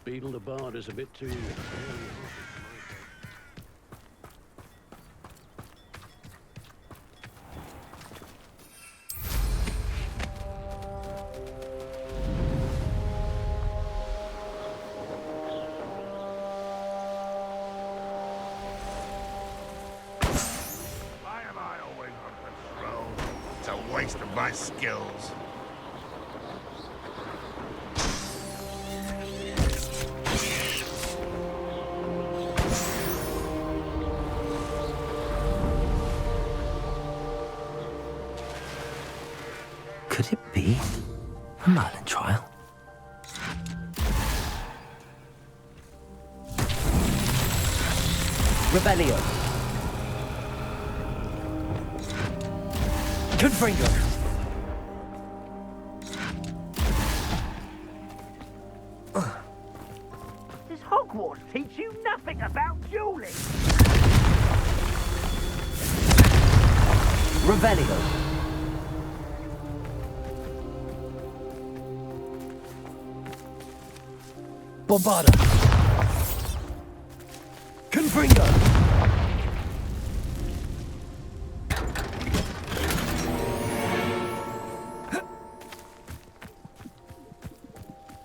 Beetle the Bard is a bit too... Why am I always on patrol? It's a waste of my skills. Could it be a Merlin trial? Rebellion. Confringo. Does Hogwarts teach you nothing about dueling? Revelio. Bombarda. Confringo.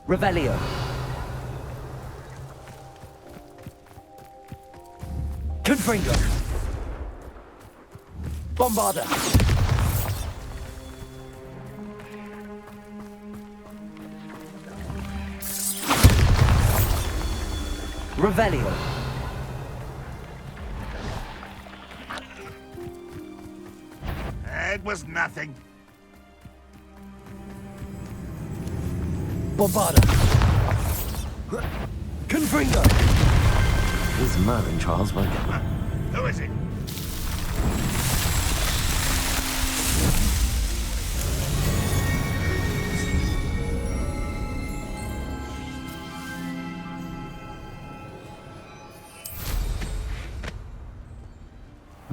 Revelio. Confringo. Bombarda. Revelio. It was nothing. Bombarda. Confringo. These Merlin trials won't get me. Who is it?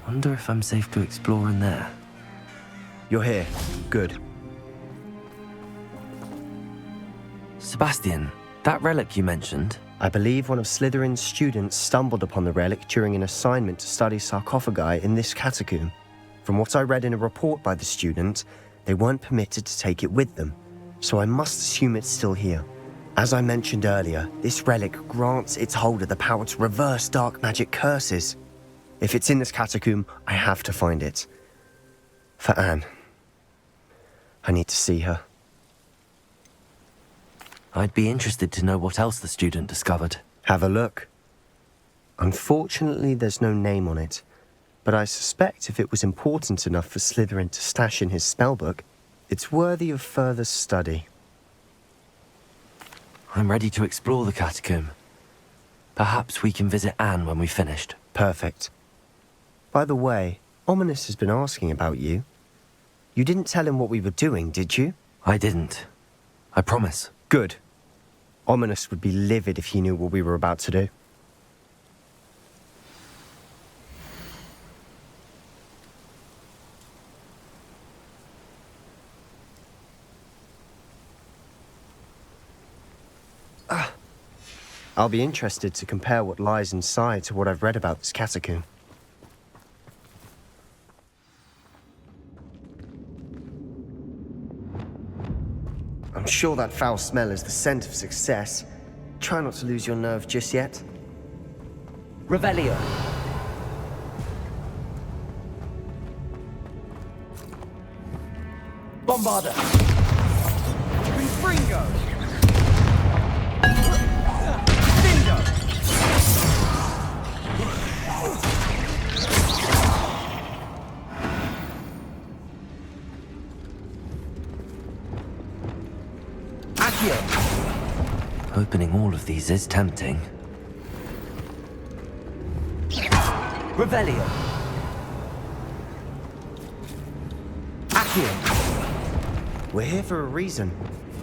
Wonder if I'm safe to explore in there. You're here. Good. Sebastian, that relic you mentioned, I believe one of Slytherin's students stumbled upon the relic during an assignment to study sarcophagi in this catacomb. From what I read in a report by the student, they weren't permitted to take it with them, so I must assume it's still here. As I mentioned earlier, this relic grants its holder the power to reverse dark magic curses. If it's in this catacomb, I have to find it. For Anne. I need to see her. I'd be interested to know what else the student discovered. Have a look. Unfortunately, there's no name on it, but I suspect if it was important enough for Slytherin to stash in his spellbook, it's worthy of further study. I'm ready to explore the catacomb. Perhaps we can visit Anne when we've finished. Perfect. By the way, Ominous has been asking about you. You didn't tell him what we were doing, did you? I didn't. I promise. Good. Ominous would be livid if he knew what we were about to do. I'll be interested to compare what lies inside to what I've read about this catacomb. I'm sure that foul smell is the scent of success. Try not to lose your nerve just yet. Revelio. Bombarda. Confringo. Dindo. Opening all of these is tempting. Revelio. Accio. We're here for a reason.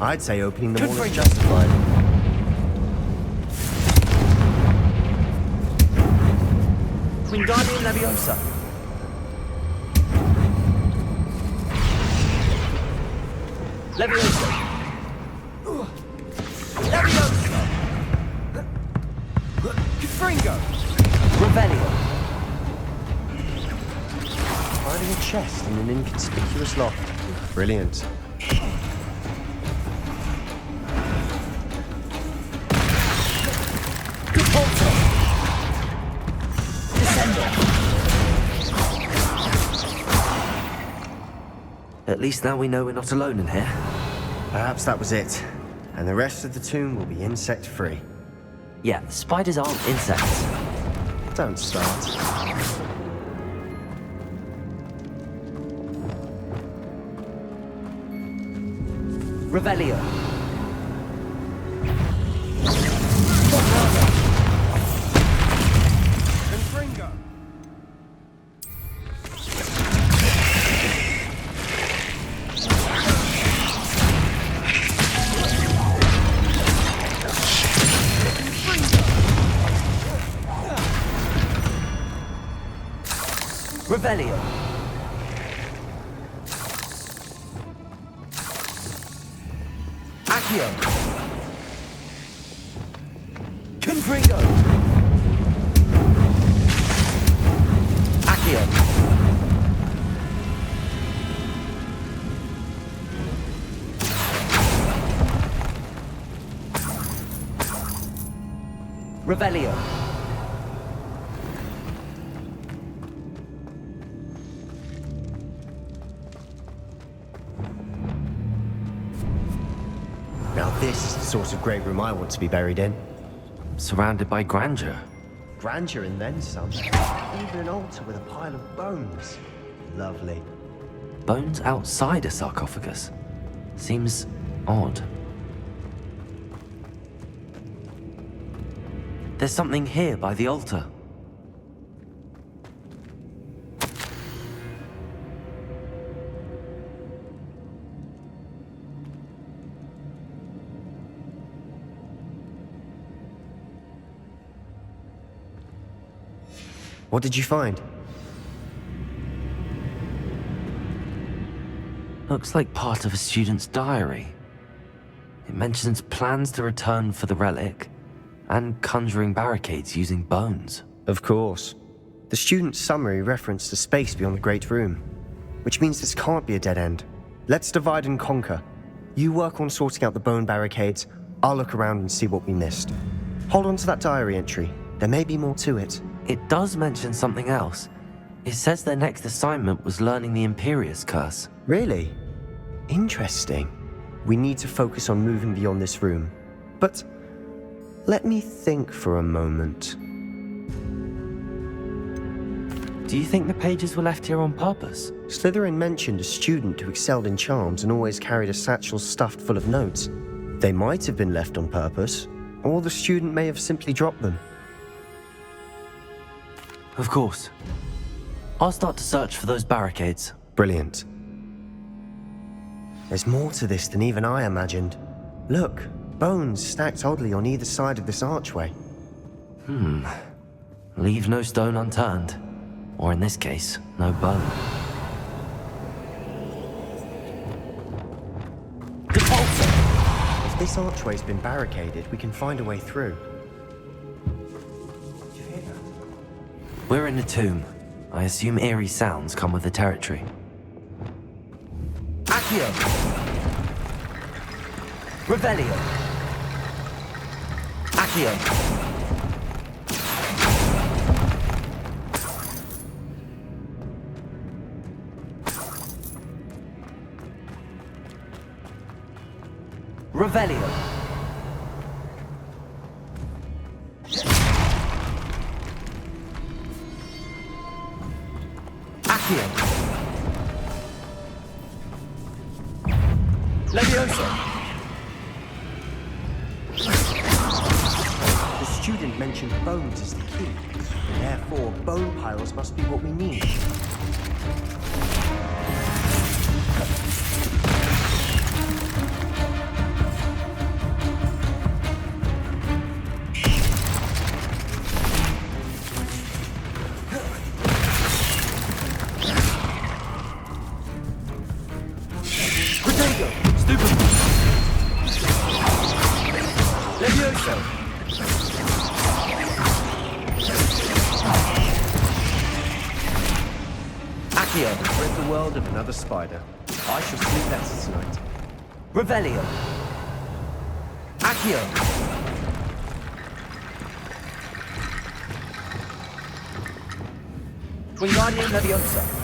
I'd say opening them all is justified. Wingardium Leviosa. Leviosa. Leviosa. Revelio. Finding a chest in an inconspicuous loft. Brilliant. At least now we know we're not alone in here. Perhaps that was it. And the rest of the tomb will be insect-free. Yeah, the spiders aren't insects. Don't start. Revelio. Revelio. Accio. Confringo. Accio. Revelio. Now this is the sort of great room I want to be buried in. Surrounded by grandeur. Grandeur and then some. Even an altar with a pile of bones. Lovely. Bones outside a sarcophagus. Seems odd. There's something here by the altar. What did you find? Looks like part of a student's diary. It mentions plans to return for the relic and conjuring barricades using bones. Of course. The student's summary referenced a space beyond the Great Room, which means this can't be a dead end. Let's divide and conquer. You work on sorting out the bone barricades, I'll look around and see what we missed. Hold on to that diary entry. There may be more to it. It does mention something else. It says their next assignment was learning the Imperius Curse. Really? Interesting. We need to focus on moving beyond this room. But let me think for a moment. Do you think the pages were left here on purpose? Slytherin mentioned a student who excelled in charms and always carried a satchel stuffed full of notes. They might have been left on purpose, or the student may have simply dropped them. Of course. I'll start to search for those barricades. Brilliant. There's more to this than even I imagined. Look, bones stacked oddly on either side of this archway. Leave no stone unturned. Or in this case, no bone. If this archway's been barricaded, we can find a way through. We're in a tomb. I assume eerie sounds come with the territory. Accio! Revelio! Accio! Revelio! Accio! Levioso! The student mentioned bones as the key, and therefore bone piles must be what we need. the world of another spider. I shall sleep better tonight. Revelio. Accio. Wingardium Leviosa.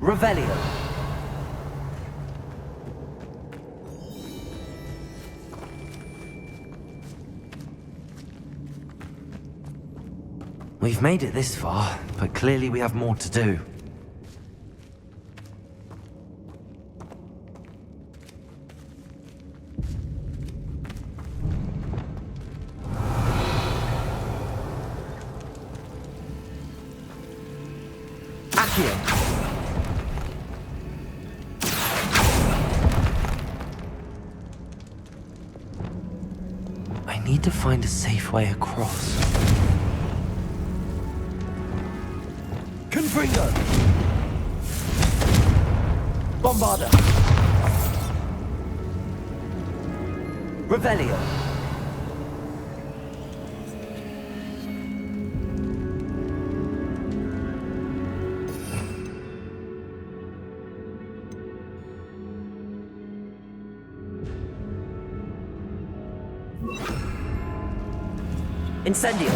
Revelio. We've made it this far, but clearly we have more to do. Accio. I need to find a safe way across. Confringo! Bombarda! Revelio! Incendio!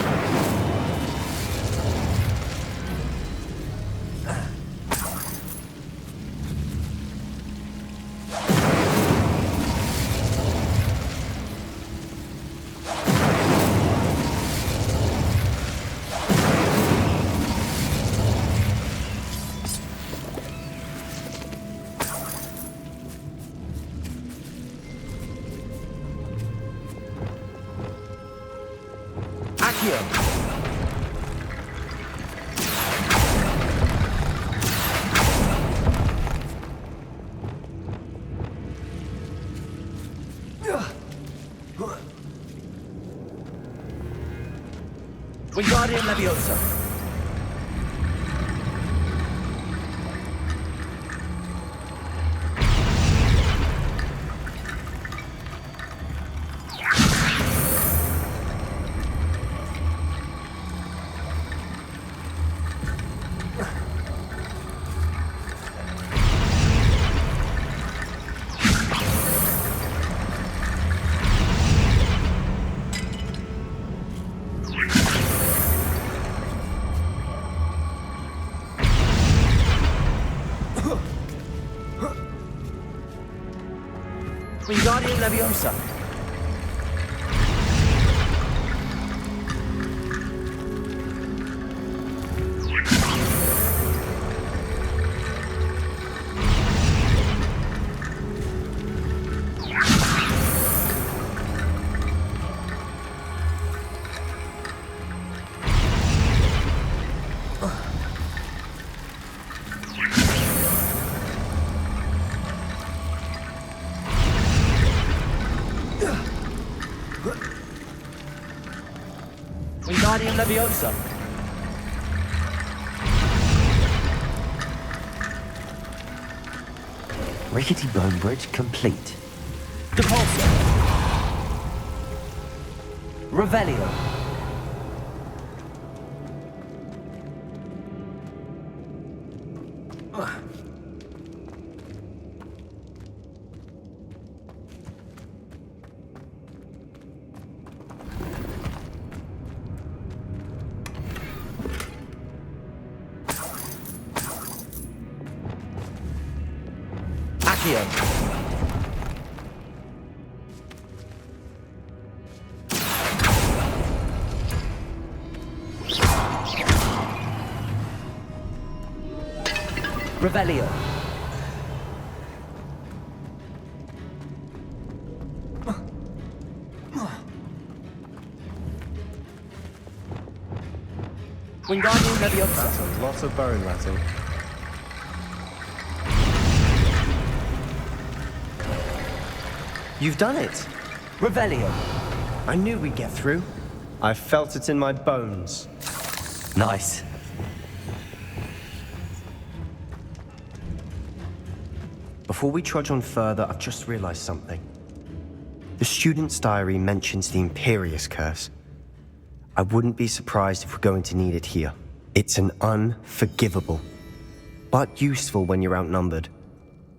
Wingardium Leviosa. Wingardium Leviosa. Wingardium Leviosa. Rickety bone bridge complete. Depulso. Revelio. Revelio. Wingardium Leviosa. That's a lot of bone rattle. You've done it! Revelio. I knew we'd get through. I felt it in my bones. Nice. Before we trudge on further, I've just realized something. The student's diary mentions the Imperius Curse. I wouldn't be surprised if we're going to need it here. It's an unforgivable, but useful when you're outnumbered.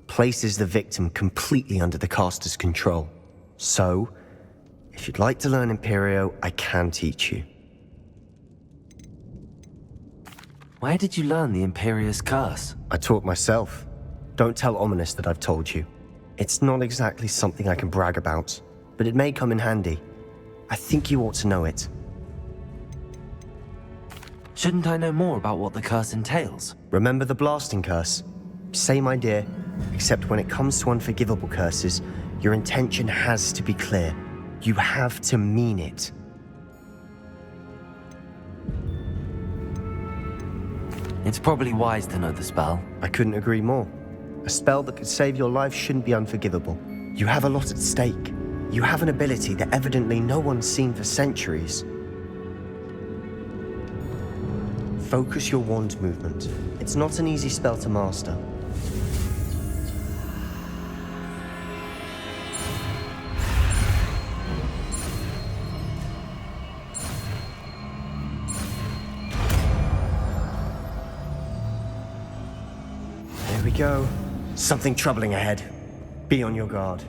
Places the victim completely under the caster's control. So, if you'd like to learn Imperio, I can teach you. Where did you learn the Imperius Curse? I taught myself. Don't tell Ominous that I've told you. It's not exactly something I can brag about, but it may come in handy. I think you ought to know it. Shouldn't I know more about what the curse entails? Remember the blasting curse? Same idea, except when it comes to unforgivable curses, your intention has to be clear. You have to mean it. It's probably wise to know the spell. I couldn't agree more. A spell that could save your life shouldn't be unforgivable. You have a lot at stake. You have an ability that evidently no one's seen for centuries. Focus your wand movement. It's not an easy spell to master. There we go. Something troubling ahead. Be on your guard.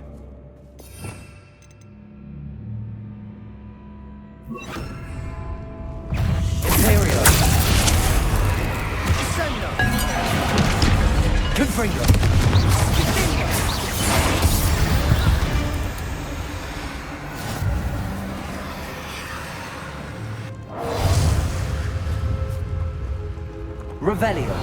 Imperio. Confringo. Revelio.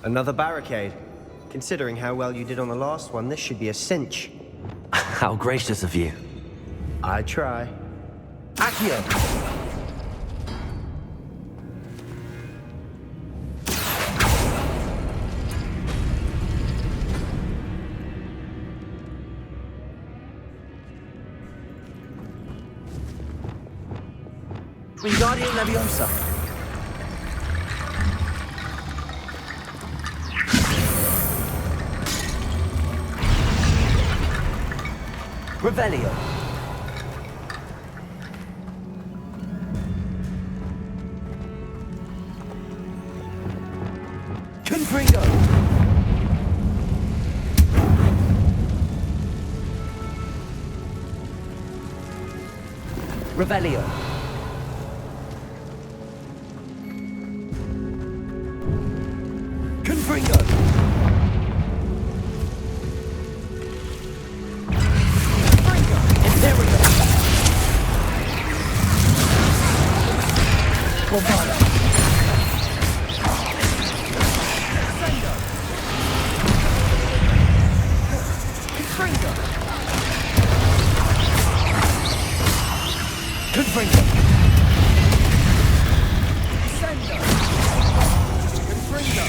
Another barricade. Considering how well you did on the last one, this should be a cinch. How gracious of you. I try. Accio. Wingardium Leviosa. Revelio. Confringo. Revelio. Confringo. Bombada. Confringo. Confringo. Sendo. Confringo.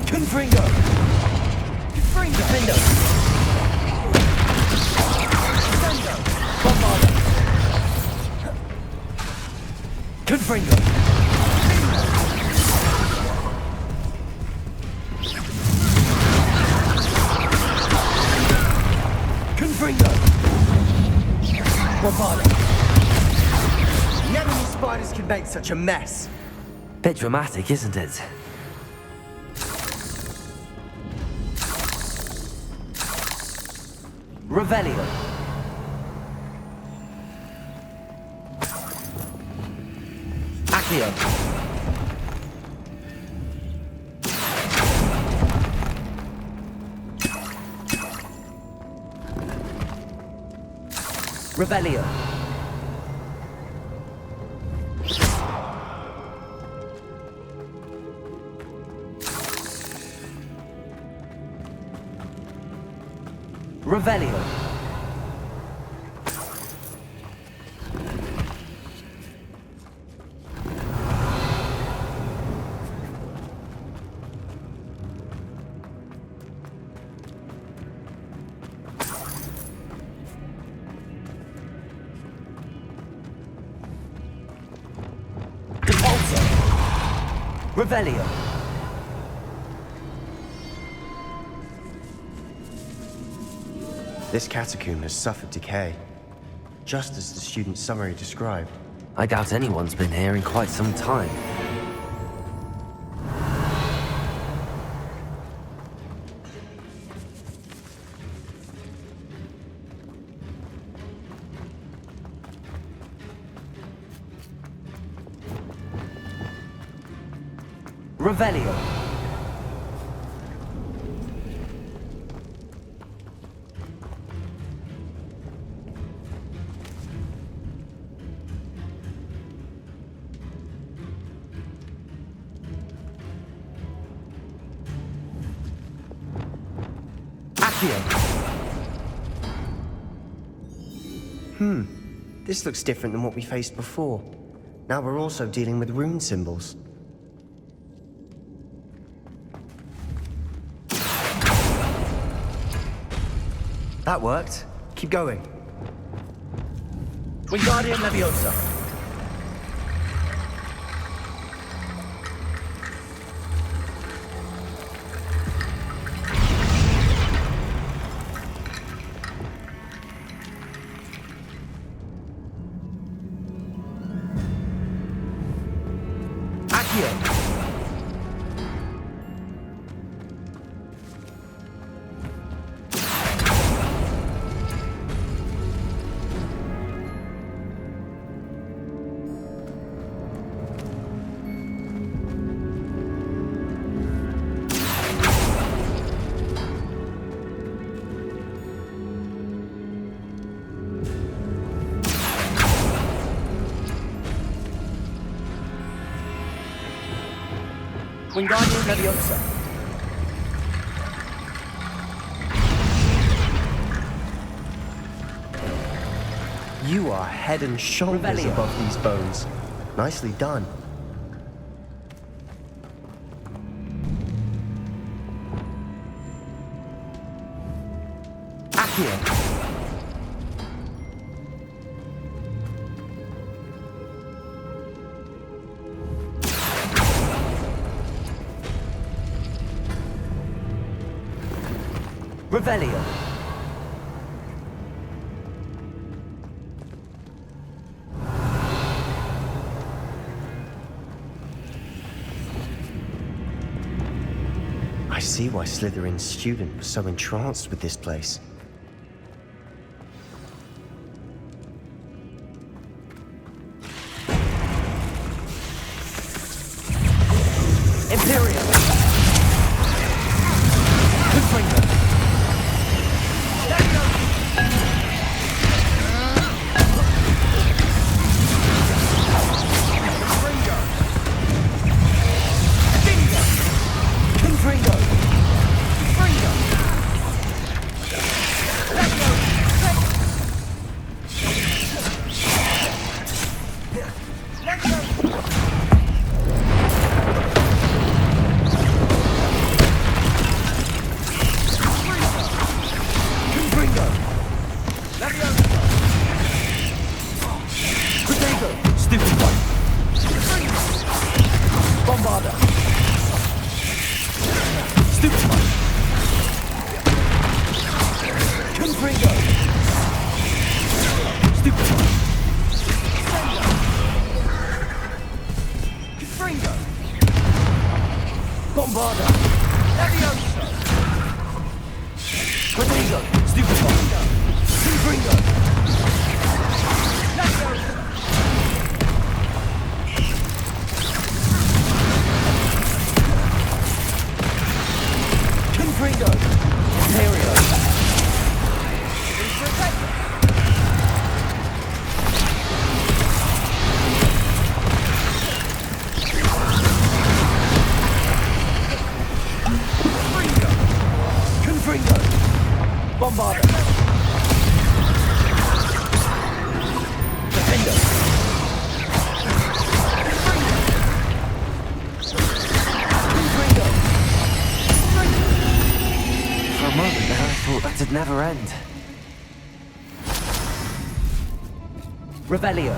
Confringo! Confringo! Defendo! Sendo! Bombarda! Confringo! Confringo! Bombarda! Never knew spiders could make such a mess. Bit dramatic, isn't it? Revelio. Accio. Revelio. Revelio. Revelio. This catacomb has suffered decay, just as the student's summary described. I doubt anyone's been here in quite some time. Revelio. This looks different than what we faced before. Now we're also dealing with rune symbols. That worked. Keep going. Wingardium Leviosa. Wingardium Leviosa. You are head and shoulders Revelio. above these bones. Nicely done. Accio. Revelio. I see why Slytherin's student was so entranced with this place. Imperium. Confringo. Confringo. never end. Revelio.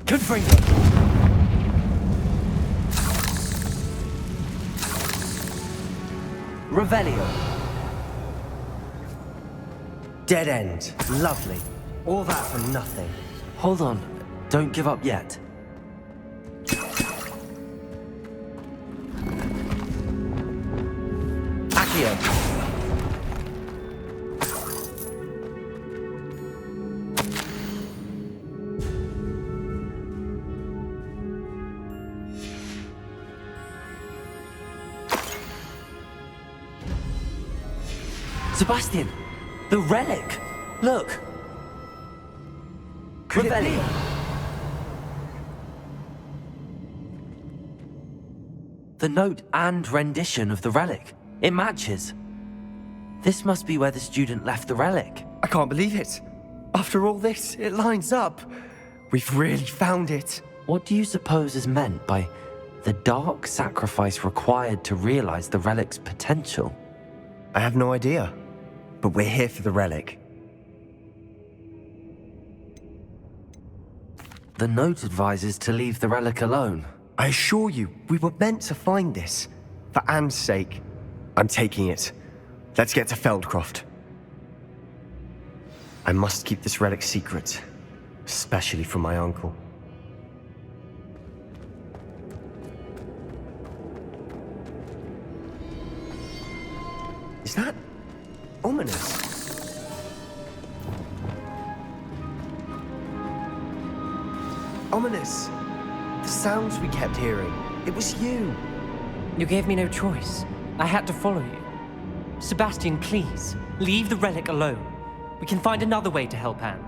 Confringo. Revelio. Dead end. Lovely. All that for nothing. Hold on. Don't give up yet. Accio. Sebastian! The relic! Look! Revelio! The note and rendition of the relic. It matches. This must be where the student left the relic. I can't believe it. After all this, it lines up. We've really found it. What do you suppose is meant by the dark sacrifice required to realize the relic's potential? I have no idea. But we're here for the relic. The note advises to leave the relic alone. I assure you, we were meant to find this. For Anne's sake. I'm taking it. Let's get to Feldcroft. I must keep this relic secret. Especially from my uncle. Is that ominous? Ominous. The sounds we kept hearing. It was you. You gave me no choice. I had to follow you. Sebastian, please, leave the relic alone. We can find another way to help Anne.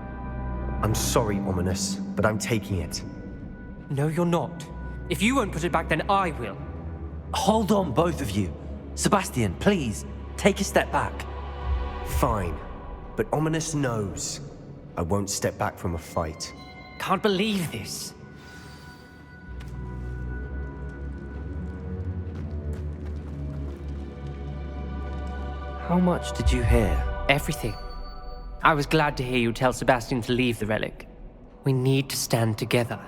I'm sorry, Ominous, but I'm taking it. No, you're not. If you won't put it back, then I will. Hold on, both of you. Sebastian, please, take a step back. Fine, but Ominous knows I won't step back from a fight. Can't believe this. How much did you hear? Everything. I was glad to hear you tell Sebastian to leave the relic. We need to stand together.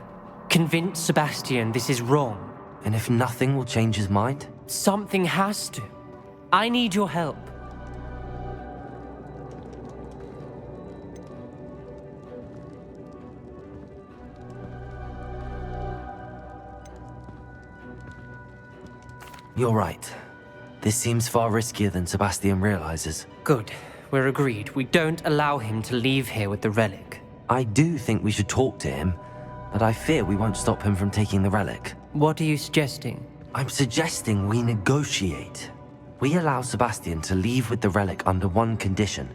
Convince Sebastian this is wrong. And if nothing will change his mind? Something has to. I need your help. You're right. This seems far riskier than Sebastian realizes. Good. We're agreed. We don't allow him to leave here with the relic. I do think we should talk to him, but I fear we won't stop him from taking the relic. What are you suggesting? I'm suggesting we negotiate. We allow Sebastian to leave with the relic under one condition.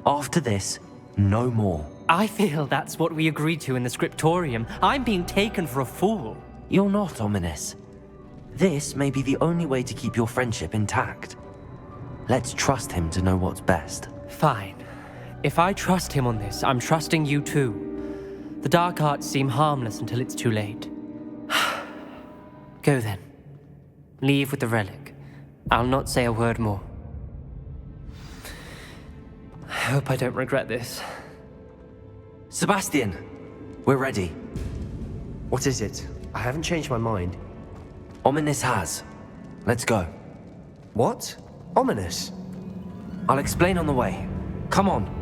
After this, no more. I feel that's what we agreed to in the scriptorium. I'm being taken for a fool. You're not, Ominous. This may be the only way to keep your friendship intact. Let's trust him to know what's best. Fine. If I trust him on this, I'm trusting you too. The dark arts seem harmless until it's too late. Go then. Leave with the relic. I'll not say a word more. I hope I don't regret this. Sebastian, we're ready. What is it? I haven't changed my mind. Ominous has. Let's go. What? Ominous? I'll explain on the way. Come on.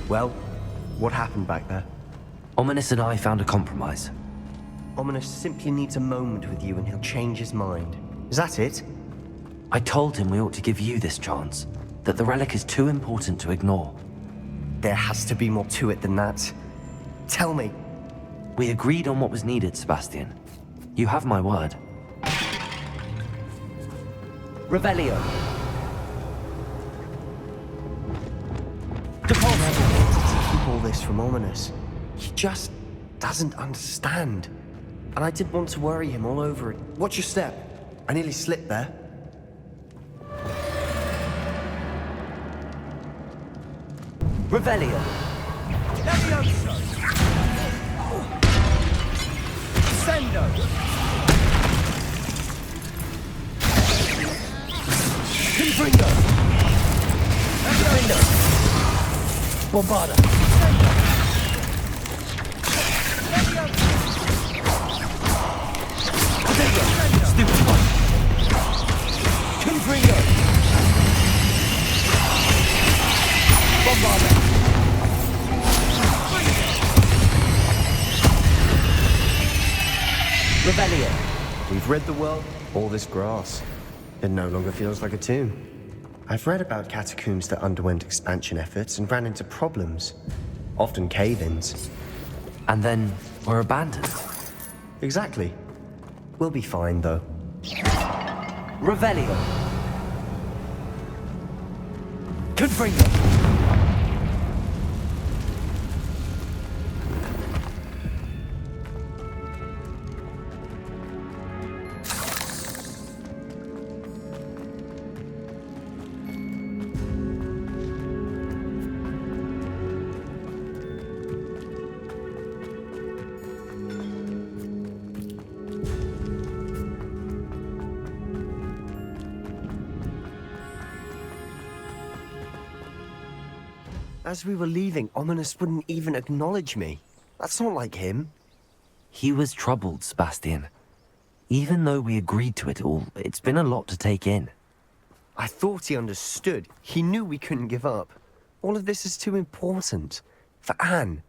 Well, what happened back there? Ominous and I found a compromise. Ominous simply needs a moment with you and he'll change his mind. Is that it? I told him we ought to give you this chance, that the relic is too important to ignore. There has to be more to it than that. Tell me. We agreed on what was needed, Sebastian. You have my word. Revelio. Never wanted to keep all this from Ominous. He just doesn't understand. And I didn't want to worry him all over it. Watch your step. I nearly slipped there. Revelio. Levioso! Sendo! Confringo. Confringo. Bombarda. Stupid one. Confringo. Bombarda. Revelio. We've rid the world of all this grass. It no longer feels like a tomb. I've read about catacombs that underwent expansion efforts and ran into problems. Often cave-ins. And then were abandoned. Exactly. We'll be fine, though. Revelio. Confringo. As we were leaving, Ominous wouldn't even acknowledge me. That's not like him. He was troubled, Sebastian. Even though we agreed to it all, it's been a lot to take in. I thought he understood. He knew we couldn't give up. All of this is too important. For Anne.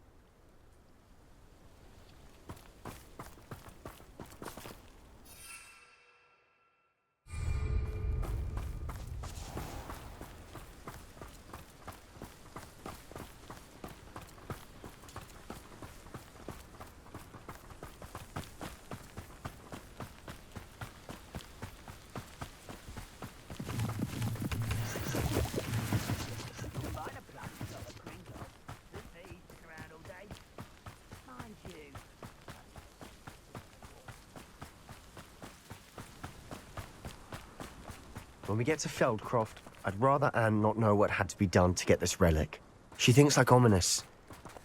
When we get to Feldcroft, I'd rather Anne not know what had to be done to get this relic. She thinks like Ominous.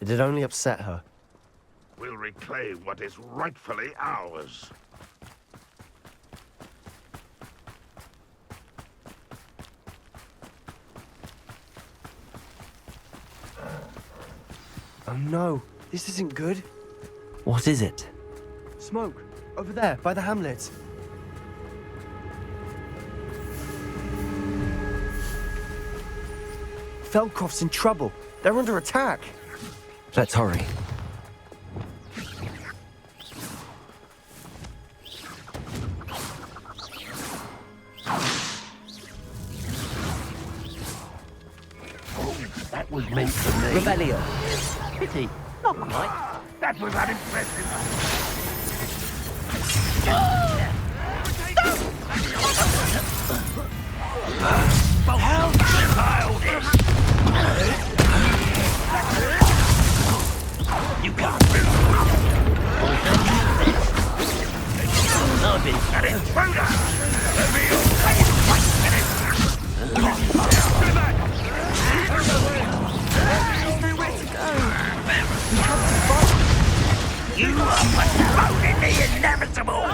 It'd only upset her. We'll reclaim what is rightfully ours. Oh no, this isn't good. What is it? Smoke, over there, by the hamlet. Feldcroft's in trouble. They're under attack. Let's hurry. That was meant for me. Revelio. Pity. Not quite. That was unimpressive. You can't. I've been at it. You are postponing the inevitable!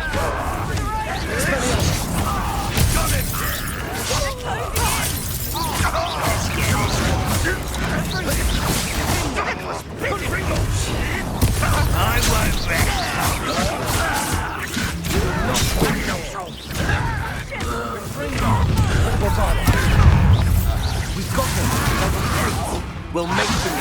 I won't We've got them. We'll make them.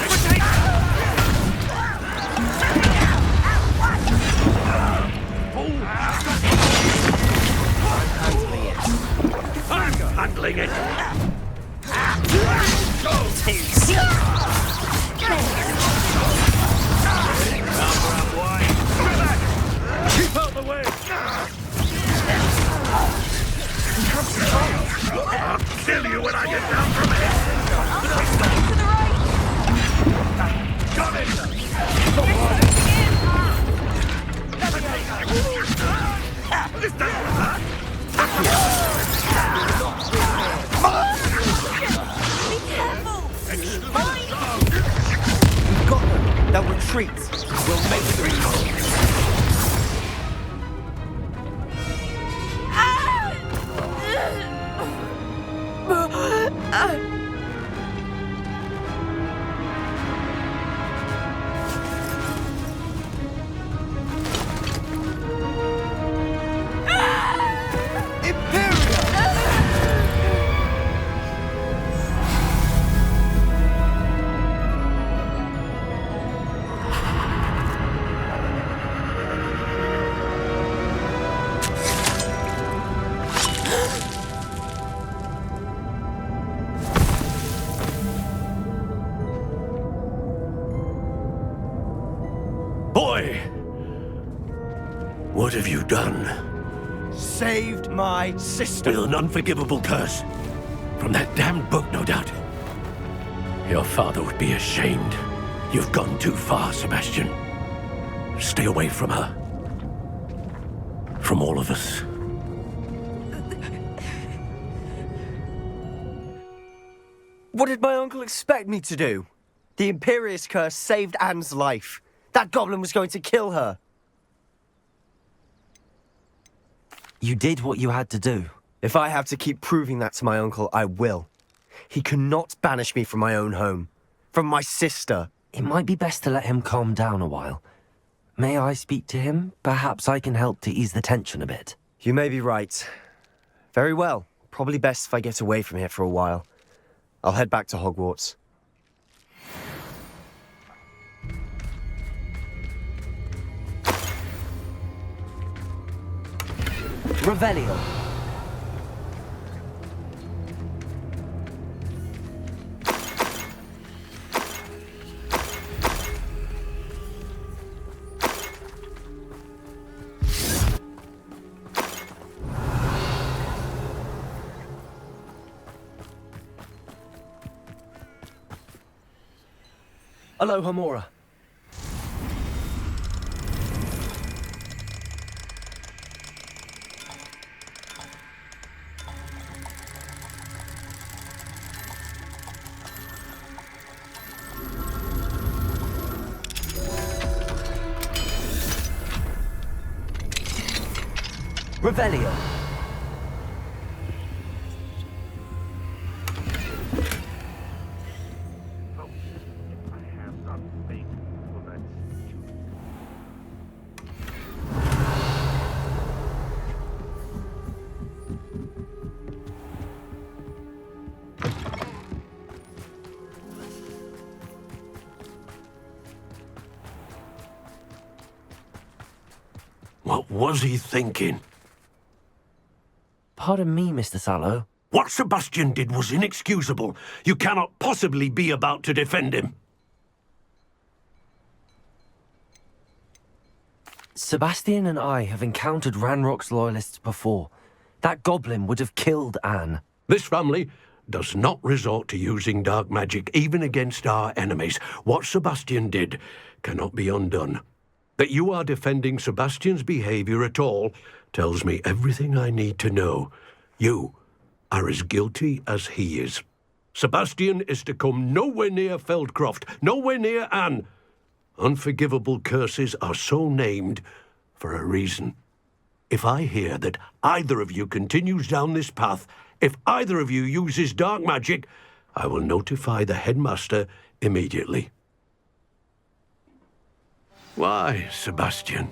This doesn't hurt! Be careful! We've got them. They'll retreat. We'll make them. Boy! What have you done? Saved my sister. With an unforgivable curse. From that damned book, no doubt. Your father would be ashamed. You've gone too far, Sebastian. Stay away from her. From all of us. What did my uncle expect me to do? The Imperious curse saved Anne's life. That goblin was going to kill her. You did what you had to do. If I have to keep proving that to my uncle, I will. He cannot banish me from my own home. From my sister. It might be best to let him calm down a while. May I speak to him? Perhaps I can help to ease the tension a bit. You may be right. Very well. Probably best if I get away from here for a while. I'll head back to Hogwarts. Revelio. Aloha Mora. Revelio. What was he thinking? Pardon me, Mr. Sallow. What Sebastian did was inexcusable. You cannot possibly be about to defend him. Sebastian and I have encountered Ranrock's loyalists before. That goblin would have killed Anne. This family does not resort to using dark magic even against our enemies. What Sebastian did cannot be undone. That you are defending Sebastian's behavior at all tells me everything I need to know. You are as guilty as he is. Sebastian is to come nowhere near Feldcroft, nowhere near Anne. Unforgivable curses are so named for a reason. If I hear that either of you continues down this path, if either of you uses dark magic, I will notify the headmaster immediately. Why, Sebastian?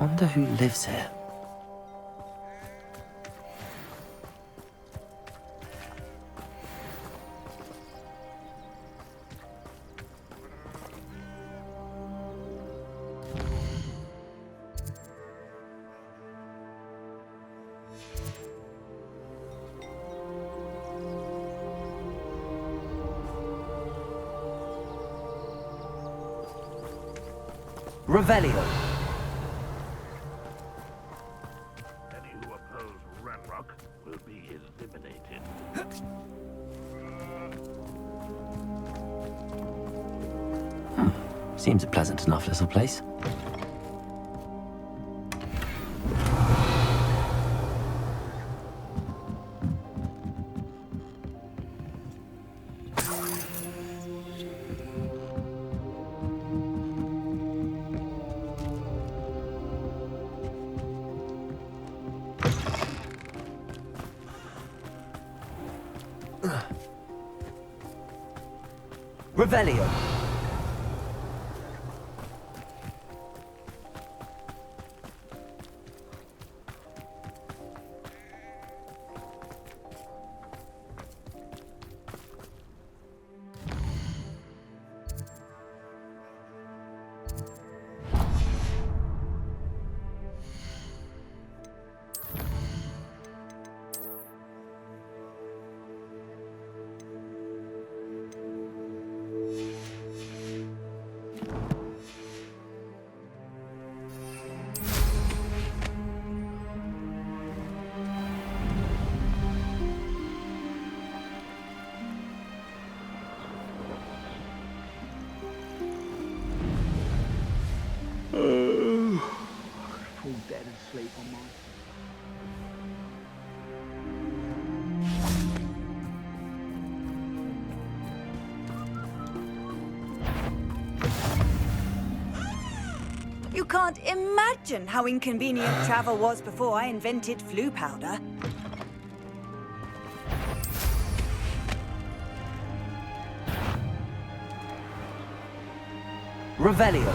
Wonder who lives here. Revelio. Any who oppose Ranrock will be eliminated. Seems a pleasant enough little place. Revelio. Fall dead asleep on my... You can't imagine how inconvenient travel was before I invented flu powder. Revelio.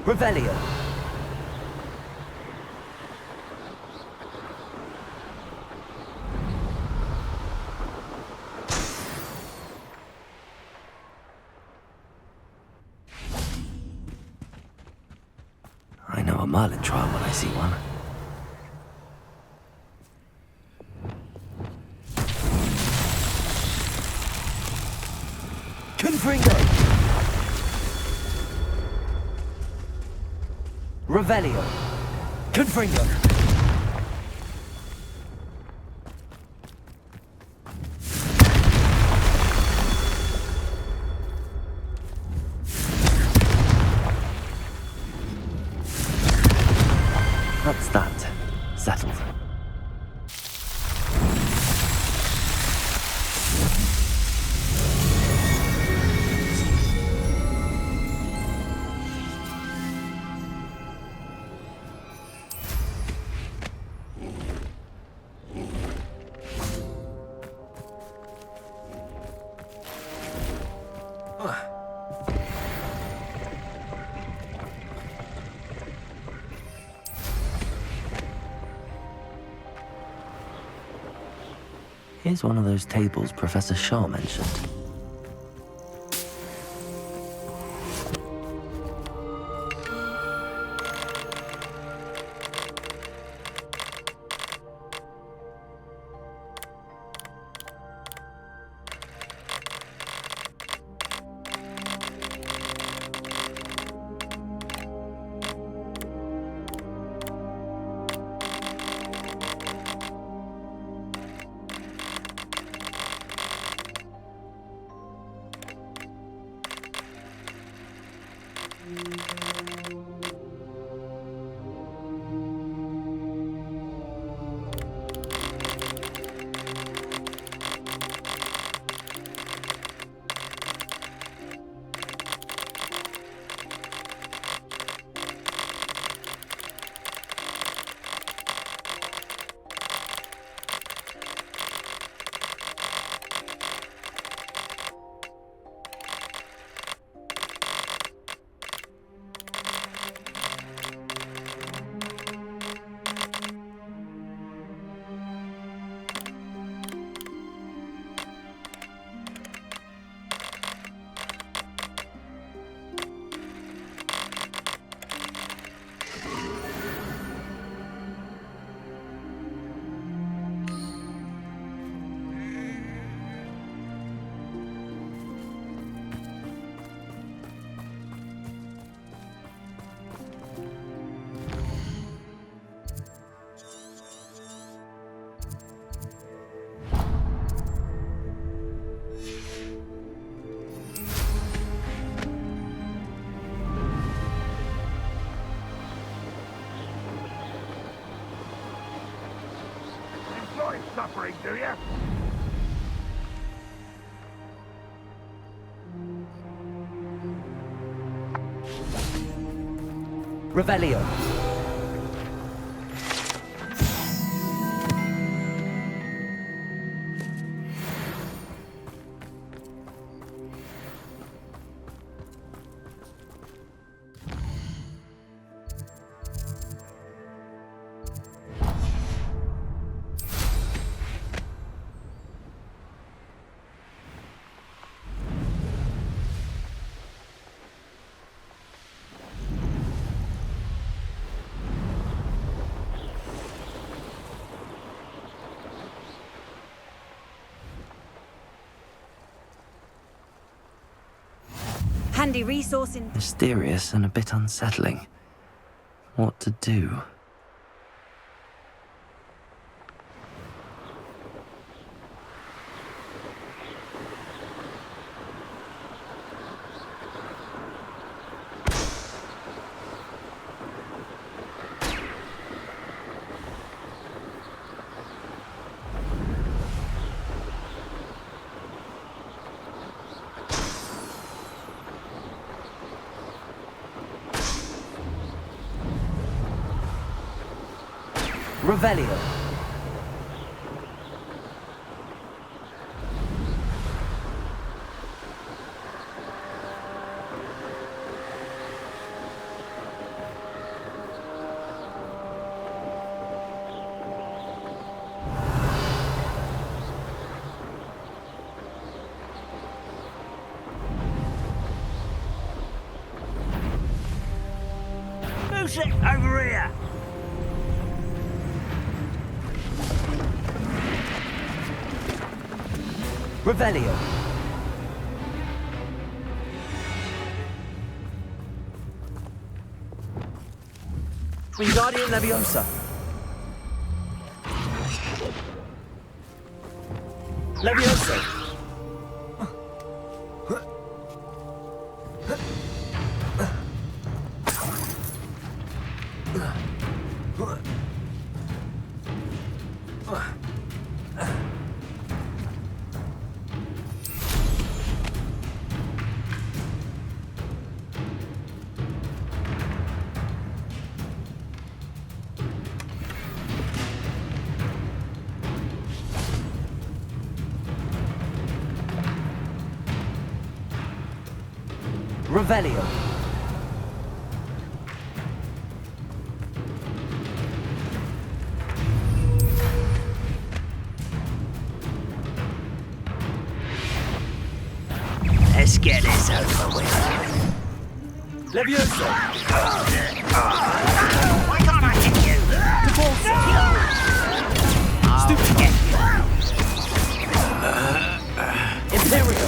Revelio. I know a Merlin trial when I see one. Confringo! Revelio. Confringo. That's that. Settled. Here's one of those tables Professor Shaw mentioned. do you? Revelio. Handy resource in... Mysterious and a bit unsettling. What to do? Revelio. Who's it over here? Revelio. Wingardium Leviosa. Leviosa. Revelio. Let's get this over with. Leviosa. Why can't I hit you? Stupid. Imperial.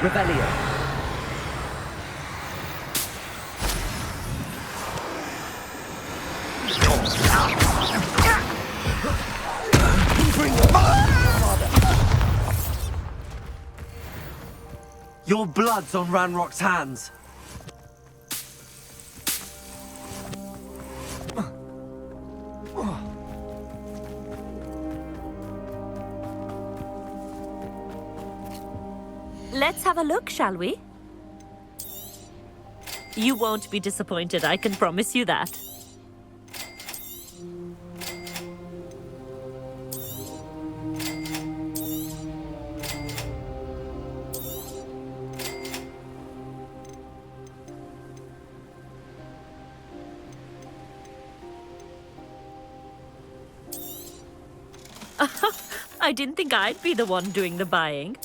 Revelio. Your blood's on Ranrock's hands. Let's have a look, shall we? You won't be disappointed, I can promise you that. I didn't think I'd be the one doing the buying.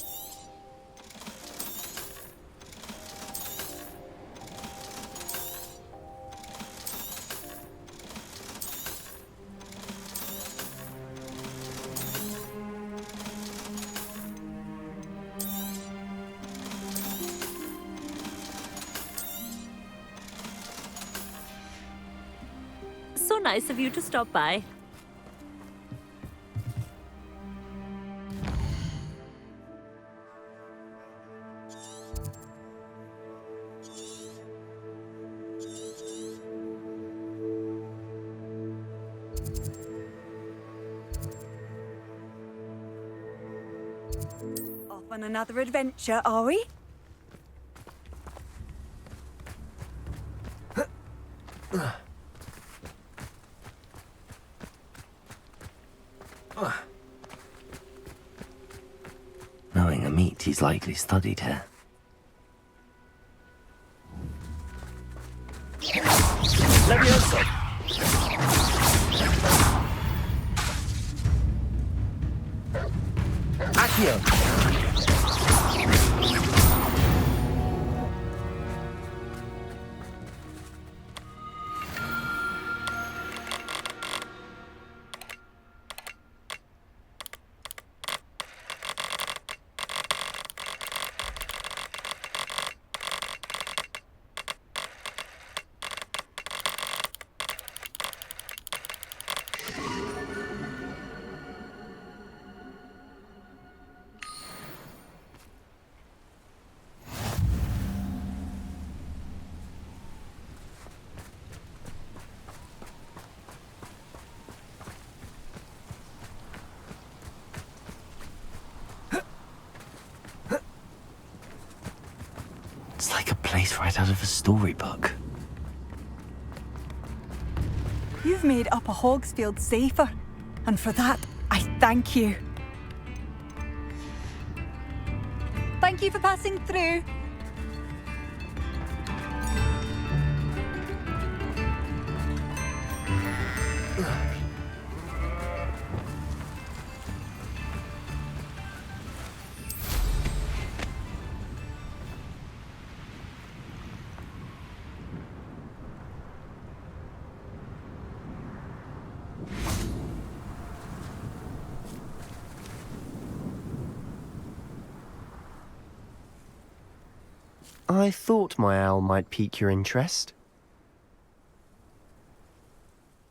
So nice of you to stop by. Off on another adventure, are we? Knowing Amit, he's likely studied here. Levioso! Accio! It's like a place right out of a storybook. You've made Upper Hogsfield safer, and for that, I thank you. Thank you for passing through. I thought my owl might pique your interest.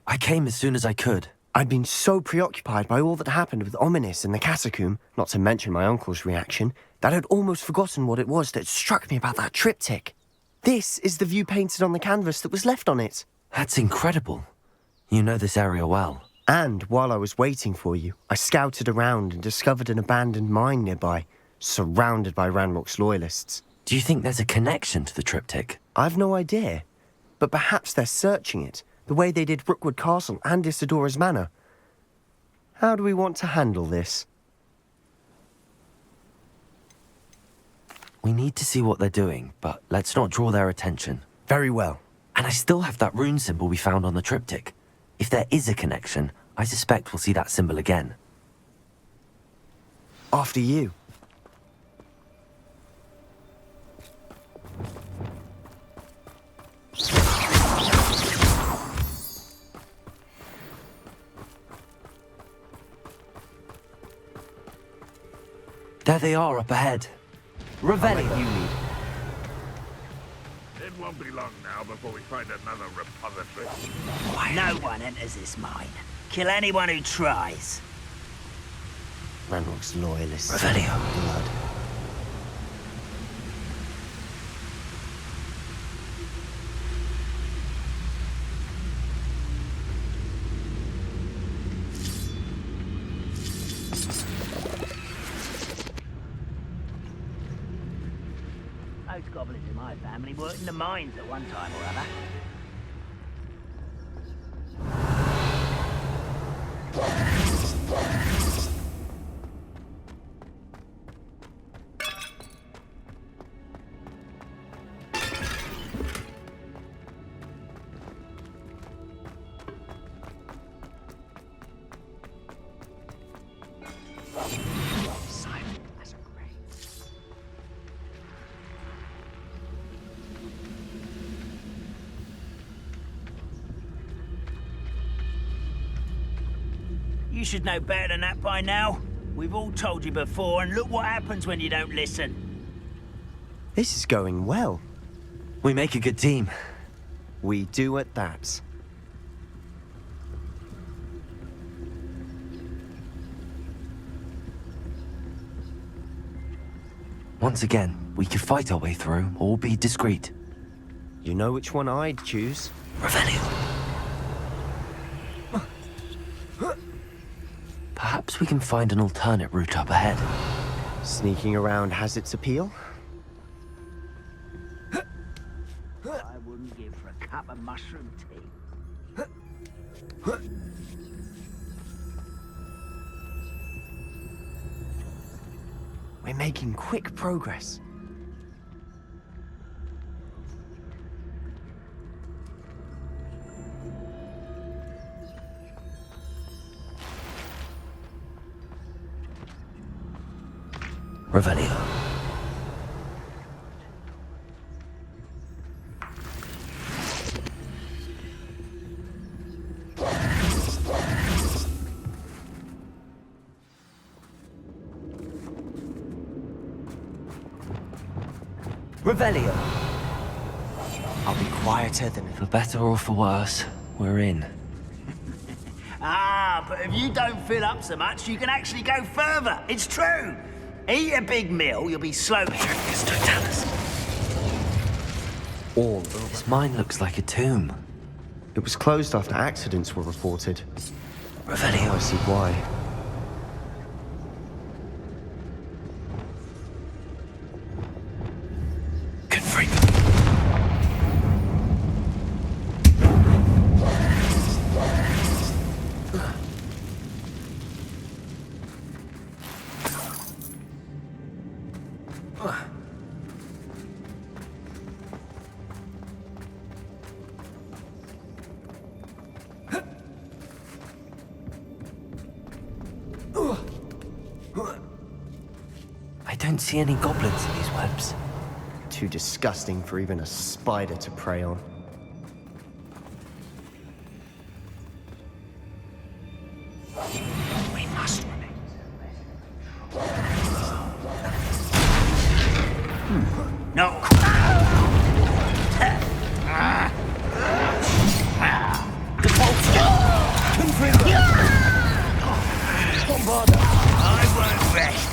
I came as soon as I could. I'd been so preoccupied by all that happened with Ominis in the catacomb, not to mention my uncle's reaction, that I'd almost forgotten what it was that struck me about that triptych. This is the view painted on the canvas that was left on it. That's incredible. You know this area well. And while I was waiting for you, I scouted around and discovered an abandoned mine nearby, surrounded by Ranrock's loyalists. Do you think there's a connection to the triptych? I've no idea, but perhaps they're searching it, the way they did Rookwood Castle and Isidora's Manor. How do we want to handle this? We need to see what they're doing, but let's not draw their attention. Very well. And I still have that rune symbol we found on the triptych. If there is a connection, I suspect we'll see that symbol again. After you. There they are up ahead. Revelio. It won't be long now before we find another repository. No one enters this mine. Kill anyone who tries. Ranrock's loyalists. Revelio. Blood. Those goblins in my family worked in the mines at one time or other. You should know better than that by now. We've all told you before, and look what happens when you don't listen. This is going well. We make a good team. We do at that. Once again, we could fight our way through or be discreet. You know which one I'd choose? Revelio. Perhaps we can find an alternate route up ahead. Sneaking around has its appeal. I wouldn't give for a cup of mushroom tea. We're making quick progress. Revelio. Revelio. I'll be quieter than... For better or for worse, we're in. Ah, but if you don't fill up so much, you can actually go further. It's true. Eat a big meal, you'll be slow. All This mine looks like a tomb. It was closed after accidents were reported. Revelio. I see why. Confront. I don't see any goblins in these webs. Too disgusting for even a spider to prey on. We must remain. No. I won't rest.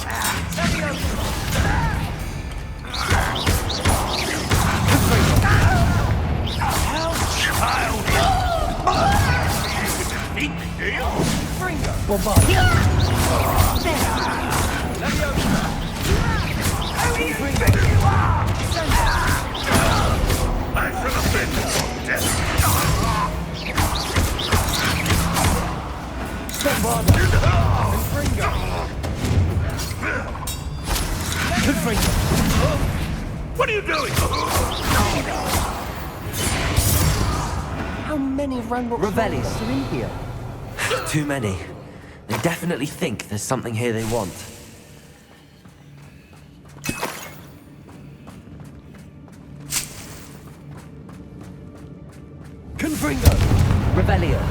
What are you doing? How many Ranrock Revelio. are in here? Too many. They definitely think there's something here they want. Confringo. Revelio.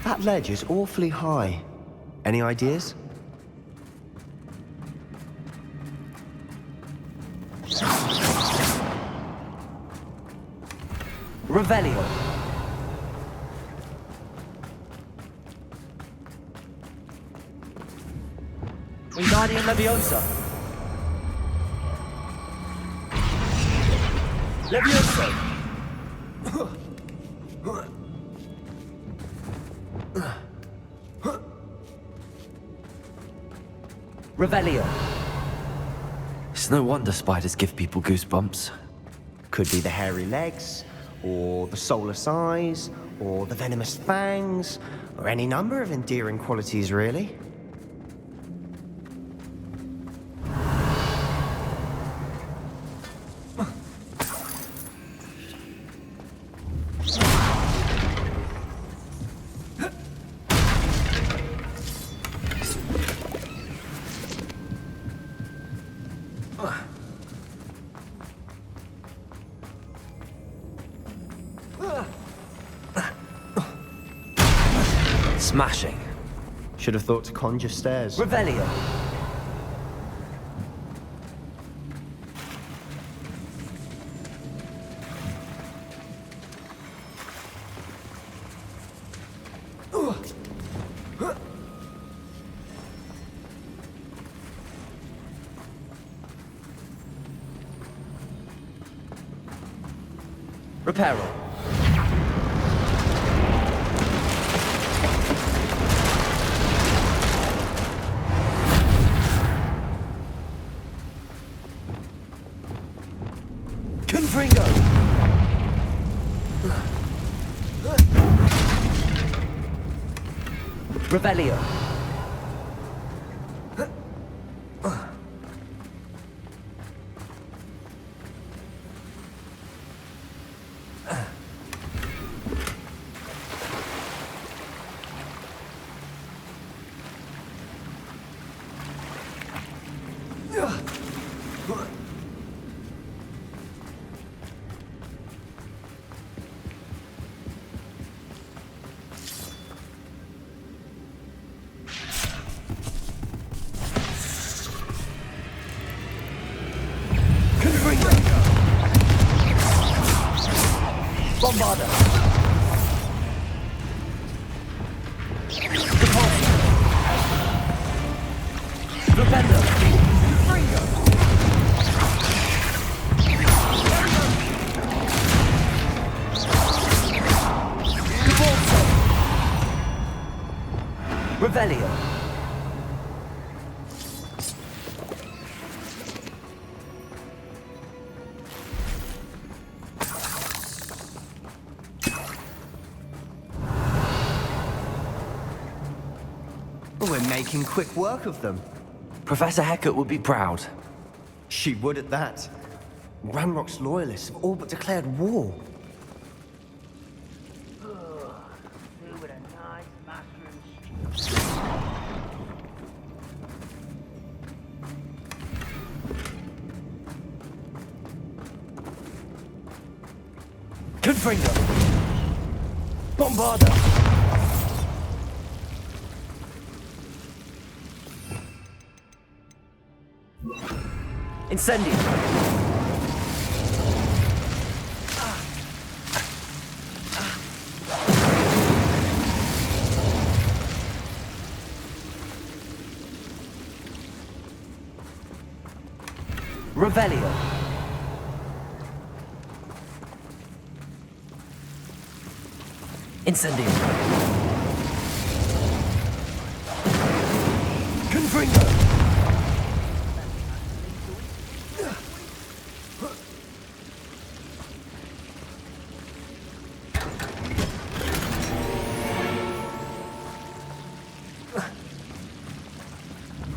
That ledge is awfully high. Any ideas? Revelio. Wingardium Leviosa. Leviosa. Revelio. It's no wonder spiders give people goosebumps. Could be the hairy legs, or the soulless eyes, or the venomous fangs, or any number of endearing qualities, really. Smashing. Should have thought to conjure stairs. Revelio. Reparo. Revelio. Bombarder. Defender. Revelio. We're making quick work of them. Professor Hecat would be proud. She would at that. Ranrock's loyalists have all but declared war. Confringo. Bombarder. Incendio. Revelio. Incendio. Confringo.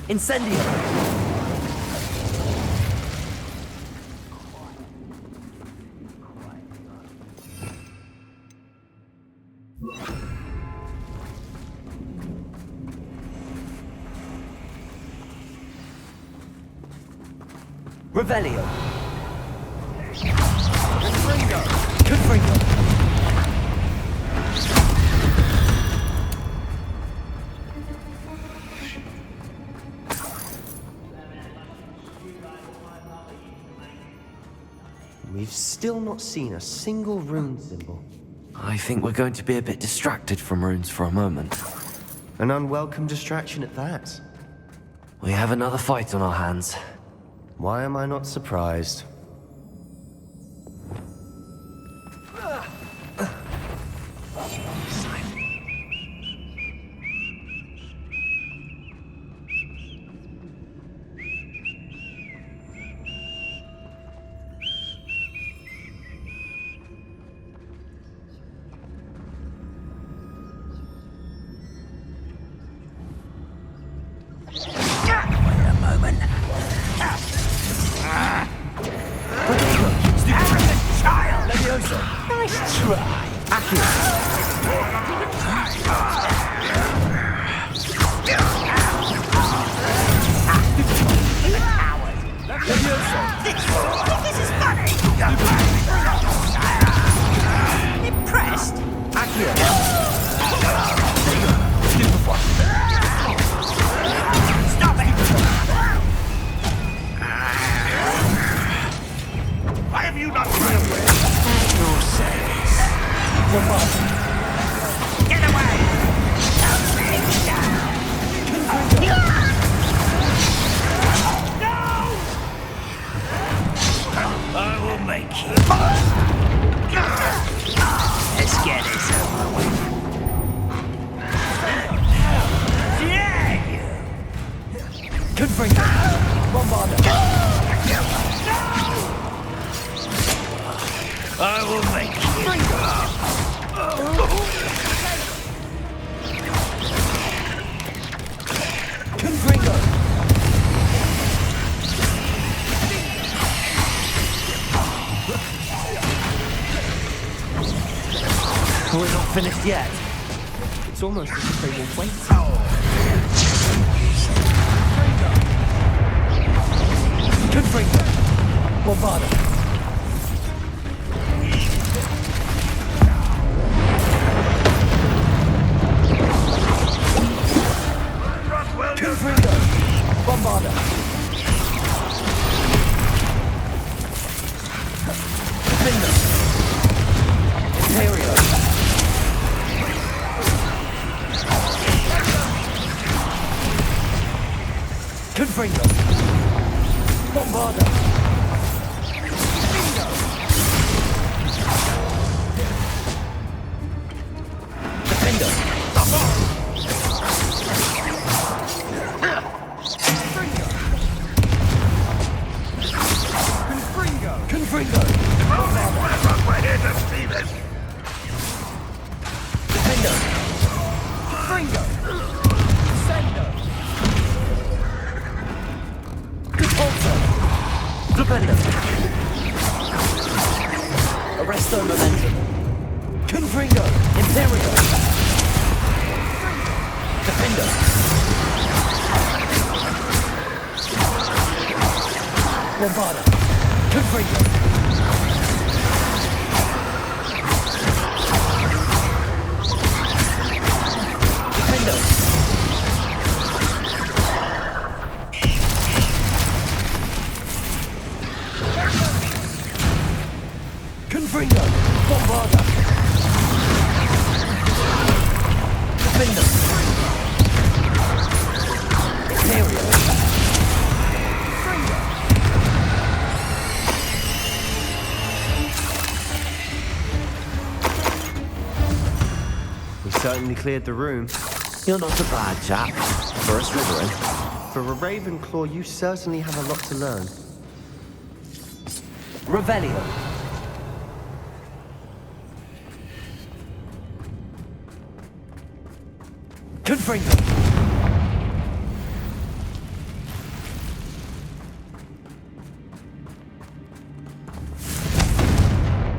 Incendio. Revelio. Confringo. Confringo. We've still not seen a single rune symbol. I think we're going to be a bit distracted from runes for a moment. An unwelcome distraction at that. We have another fight on our hands. Why am I not surprised? I will make you. We're not finished yet. It's almost as if they were waiting. Confringo. Bombarda. Confringo. Bombarda. Defender. Imperio. Confringo. Bombarda. Defender. Confringo. We're here to see this. Defender. Confringo. Sendo. Repulsor. Defender. Arresto momentum. Confringo. Imperio. Defender. Bombarda. Confringo. Defender. Confringo. Bombarda. Defender. Imperio. We certainly cleared the room. You're not a bad chap. For a Slytherin. For a Ravenclaw, you certainly have a lot to learn. Revelio. Confringo.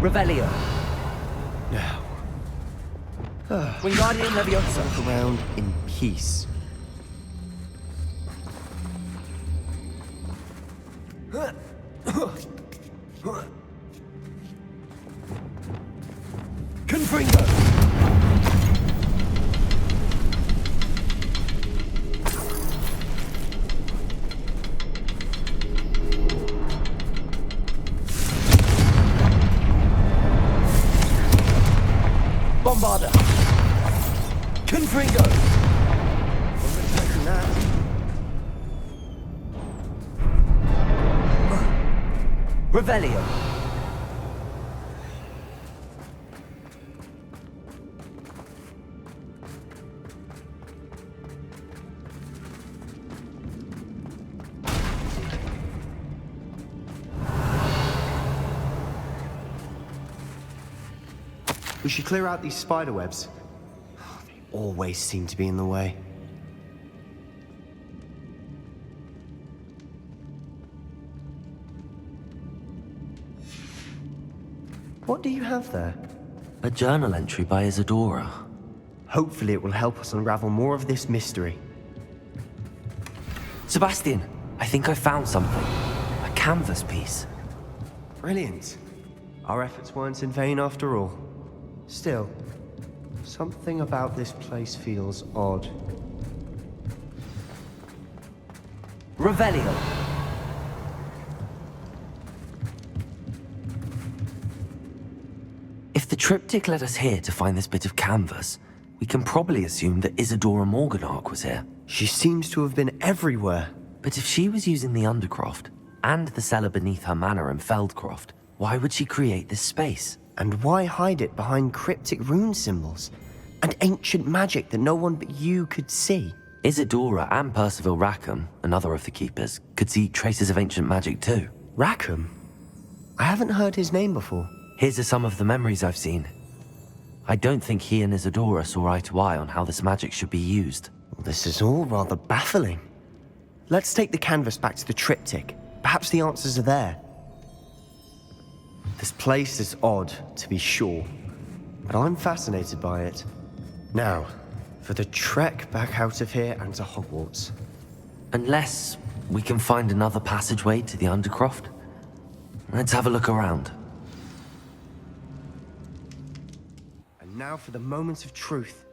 Revelio. Now, Wingardium Leviosa. walk around in peace. Confringo. Bombarda. Confringo. Wasn't expecting that. Revelio. We should clear out these spider webs. They always seem to be in the way. What do you have there? A journal entry by Isadora. Hopefully it will help us unravel more of this mystery. Sebastian, I think I found something. A canvas piece. Brilliant. Our efforts weren't in vain after all. Still, something about this place feels odd. Revelio. If the triptych led us here to find this bit of canvas, we can probably assume that Isadora Morganach was here. She seems to have been everywhere. But if she was using the Undercroft, and the cellar beneath her manor in Feldcroft, why would she create this space? And why hide it behind cryptic rune symbols? And ancient magic that no one but you could see? Isadora and Percival Rackham, another of the Keepers, could see traces of ancient magic too. Rackham? I haven't heard his name before. Here's some of the memories I've seen. I don't think he and Isadora saw eye to eye on how this magic should be used. This is all rather baffling. Let's take the canvas back to the triptych. Perhaps the answers are there. This place is odd, to be sure. but I'm fascinated by it. Now, for the trek back out of here and to Hogwarts. Unless we can find another passageway to the Undercroft. Let's have a look around. And now for the moment of truth.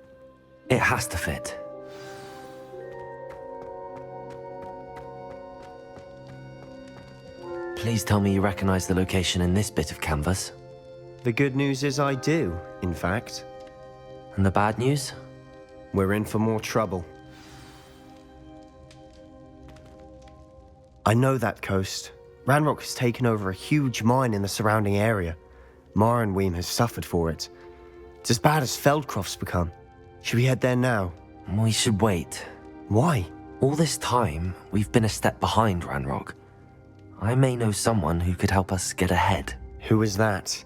It has to fit. Please tell me you recognize the location in this bit of canvas. The good news is I do, in fact. And the bad news? We're in for more trouble. I know that coast. Ranrock has taken over a huge mine in the surrounding area. Marrenweem has suffered for it. It's as bad as Feldcroft's become. Should we head there now? We should wait. Why? All this time, we've been a step behind Ranrock. I may know someone who could help us get ahead. Who is that?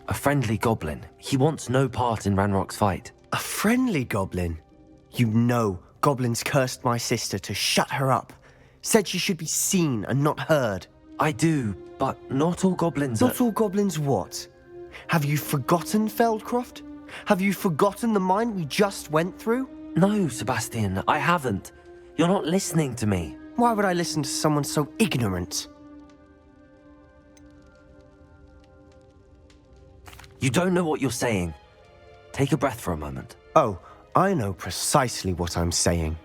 A friendly goblin. He wants no part in Ranrock's fight. A friendly goblin? You know, goblins cursed my sister to shut her up. Said she should be seen and not heard. I do, but not all goblins Not all goblins what? Have you forgotten Feldcroft? Have you forgotten the mine we just went through? No, Sebastian, I haven't. You're not listening to me. Why would I listen to someone so ignorant? You don't know what you're saying. Take a breath for a moment. Oh, I know precisely what I'm saying.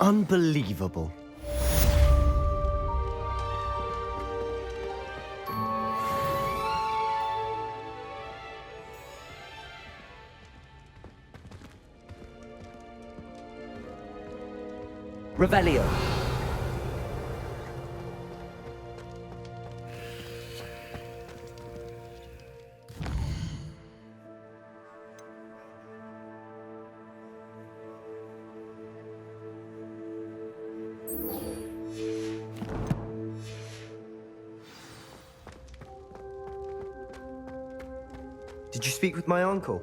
Unbelievable. Revelio. Did you speak with my uncle?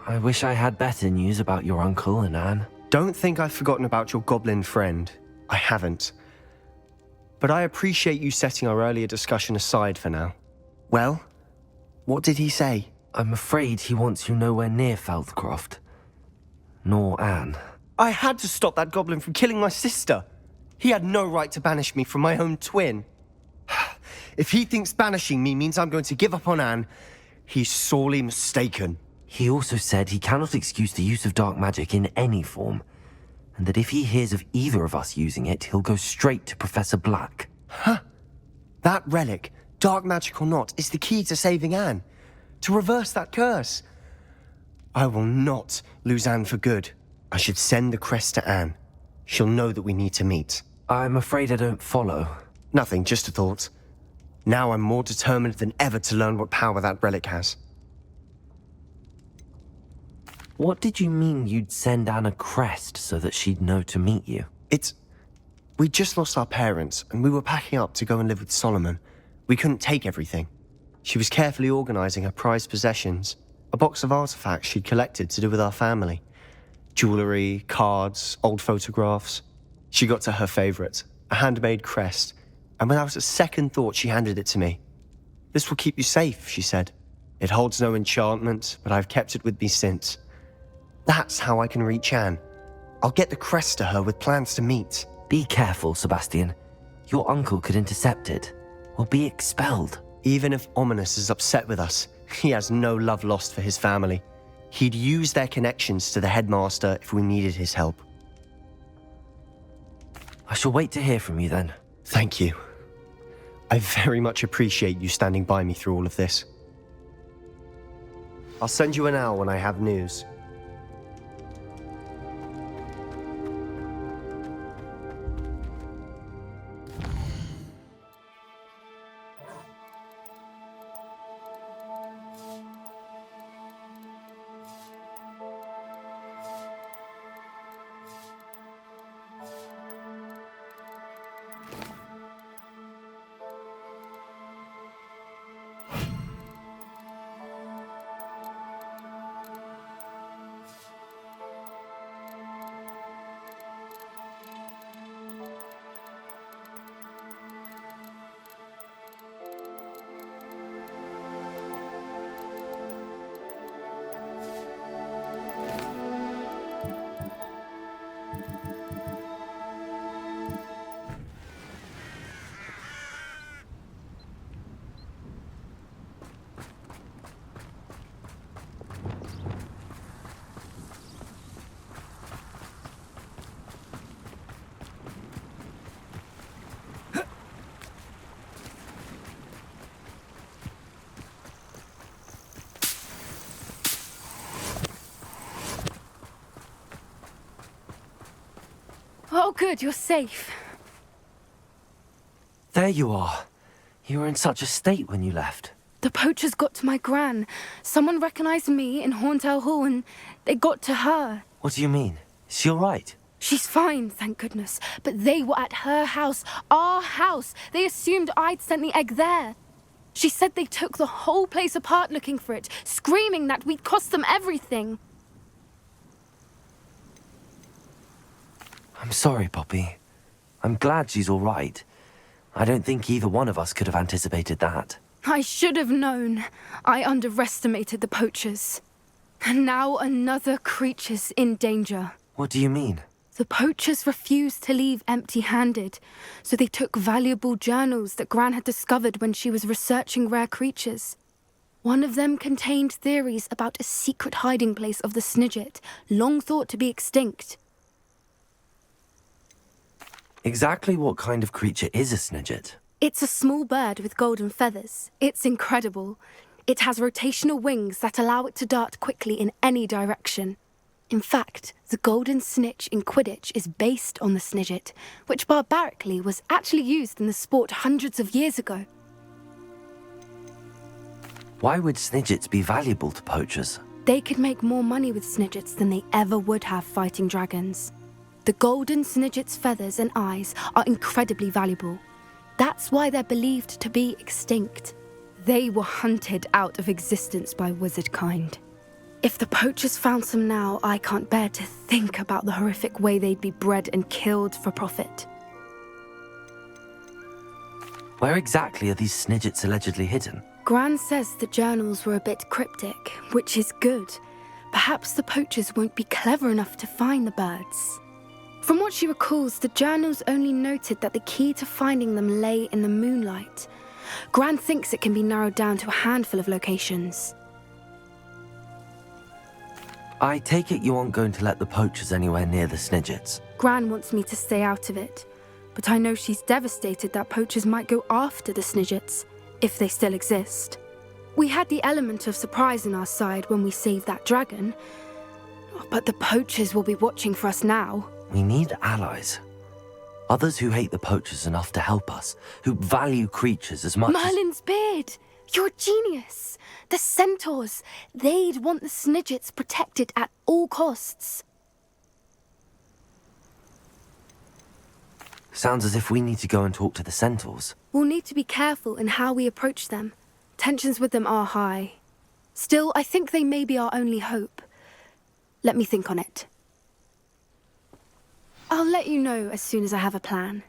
I wish I had better news about your uncle and Anne. Don't think I've forgotten about your goblin friend. I haven't. But I appreciate you setting our earlier discussion aside for now. Well, what did he say? I'm afraid he wants you nowhere near Feldcroft. Nor Anne. I had to stop that goblin from killing my sister. He had no right to banish me from my own twin. If he thinks banishing me means I'm going to give up on Anne, he's sorely mistaken. He also said he cannot excuse the use of dark magic in any form, and that if he hears of either of us using it, he'll go straight to Professor Black. Huh? That relic, dark magic or not, is the key to saving Anne. To reverse that curse. I will not lose Anne for good. I should send the crest to Anne. She'll know that we need to meet. I'm afraid I don't follow. Nothing, just a thought. Now I'm more determined than ever to learn what power that relic has. What did you mean you'd send Anne a crest so that she'd know to meet you? We just lost our parents, and we were packing up to go and live with Solomon. We couldn't take everything. She was carefully organizing her prized possessions, a box of artifacts she'd collected to do with our family. Jewelry, cards, old photographs. She got to her favorite, a handmade crest, and without a second thought she handed it to me. This will keep you safe, she said. It holds no enchantment, but I've kept it with me since. That's how I can reach Anne. I'll get the crest to her with plans to meet. Be careful, Sebastian. Your uncle could intercept it, or be expelled. Even if Ominous is upset with us, he has no love lost for his family. He'd use their connections to the headmaster if we needed his help. I shall wait to hear from you then. Thank you. I very much appreciate you standing by me through all of this. I'll send you an owl when I have news. Oh, good, you're safe. There you are. You were in such a state when you left. The poachers got to my gran. Someone recognized me in Horntail Hall and they got to her. What do you mean? Is she all right? She's fine, thank goodness. But they were at her house, our house. They assumed I'd sent the egg there. She said they took the whole place apart looking for it, screaming that we'd cost them everything. I'm sorry, Poppy. I'm glad she's all right. I don't think either one of us could have anticipated that. I should have known. I underestimated the poachers. And now another creature's in danger. What do you mean? The poachers refused to leave empty-handed, so they took valuable journals that Gran had discovered when she was researching rare creatures. One of them contained theories about a secret hiding place of the Snidget, long thought to be extinct. Exactly what kind of creature is a Snidget? It's a small bird with golden feathers. It's incredible. It has rotational wings that allow it to dart quickly in any direction. In fact, the golden snitch in Quidditch is based on the Snidget, which barbarically was actually used in the sport hundreds of years ago. Why would Snidgets be valuable to poachers? They could make more money with Snidgets than they ever would have fighting dragons. The golden Snidget's feathers and eyes are incredibly valuable. That's why they're believed to be extinct. They were hunted out of existence by wizard kind. If the poachers found some now, I can't bear to think about the horrific way they'd be bred and killed for profit. Where exactly are these Snidgets allegedly hidden? Gran says the journals were a bit cryptic, which is good. Perhaps the poachers won't be clever enough to find the birds. From what she recalls, the journals only noted that the key to finding them lay in the moonlight. Gran thinks it can be narrowed down to a handful of locations. I take it you aren't going to let the poachers anywhere near the Snidgets. Gran wants me to stay out of it, but I know she's devastated that poachers might go after the Snidgets, if they still exist. We had the element of surprise on our side when we saved that dragon, but the poachers will be watching for us now. We need allies. Others who hate the poachers enough to help us, who value creatures as much Merlin's beard! You're a genius! The centaurs! They'd want the Snidgets protected at all costs. Sounds as if we need to go and talk to the centaurs. We'll need to be careful in how we approach them. Tensions with them are high. Still, I think they may be our only hope. Let me think on it. I'll let you know as soon as I have a plan.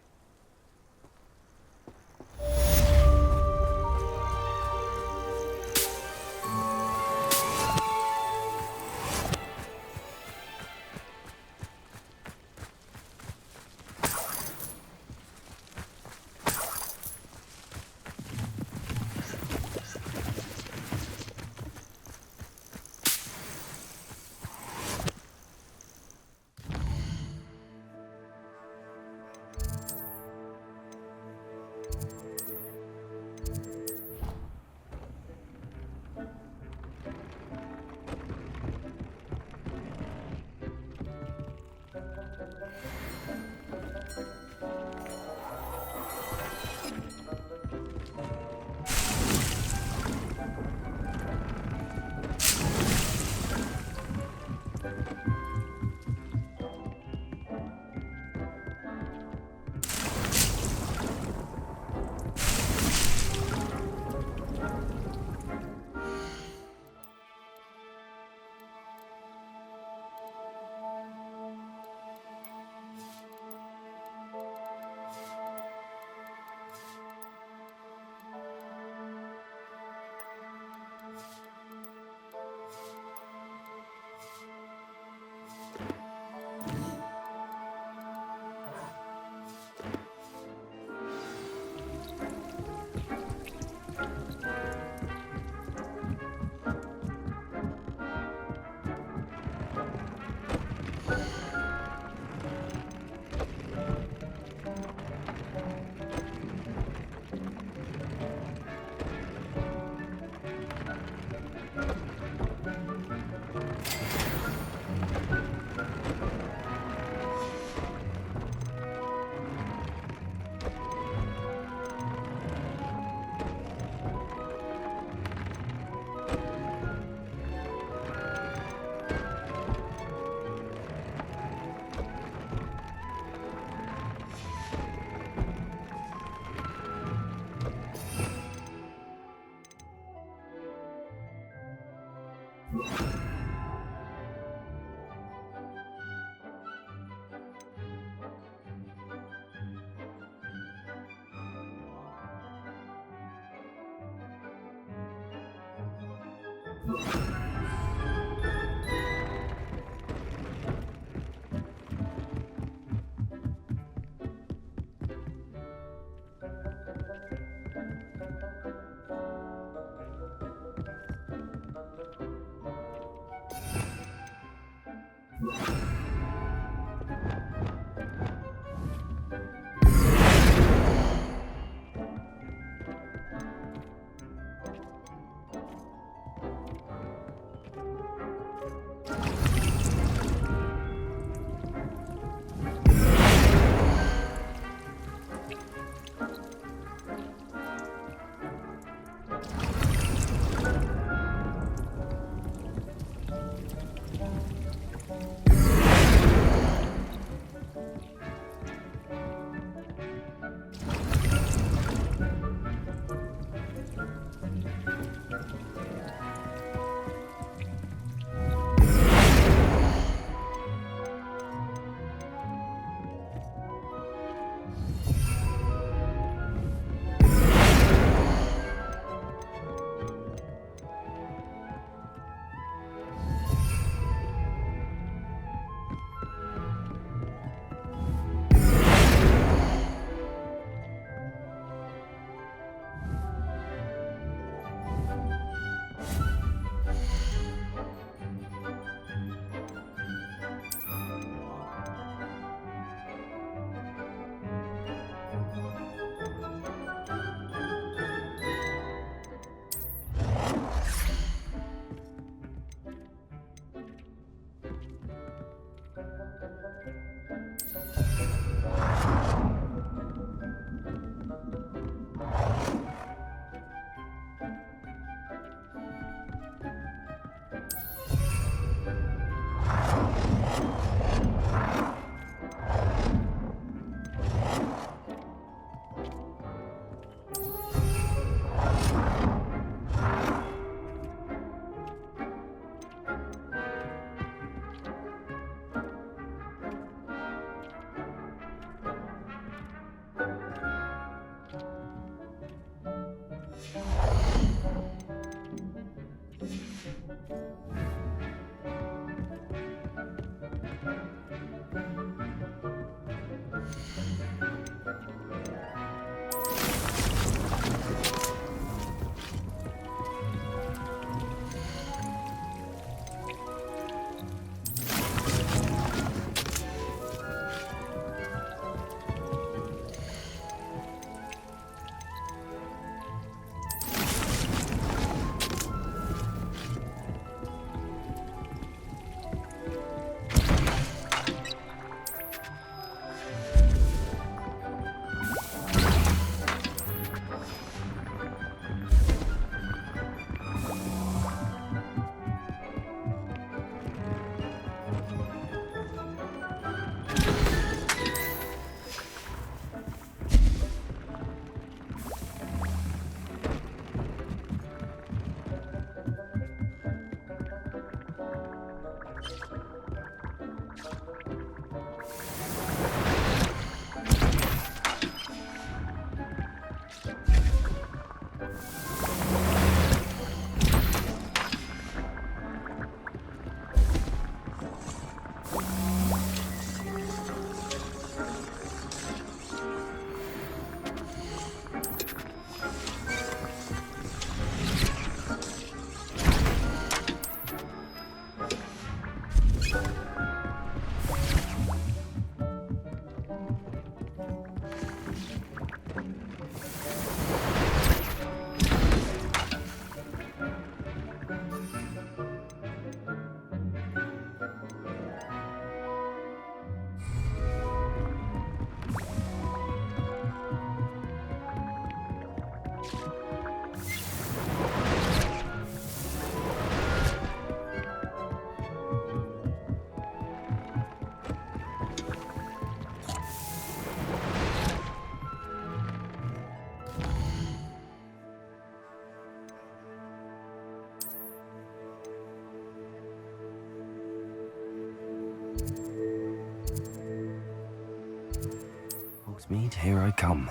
Here I come.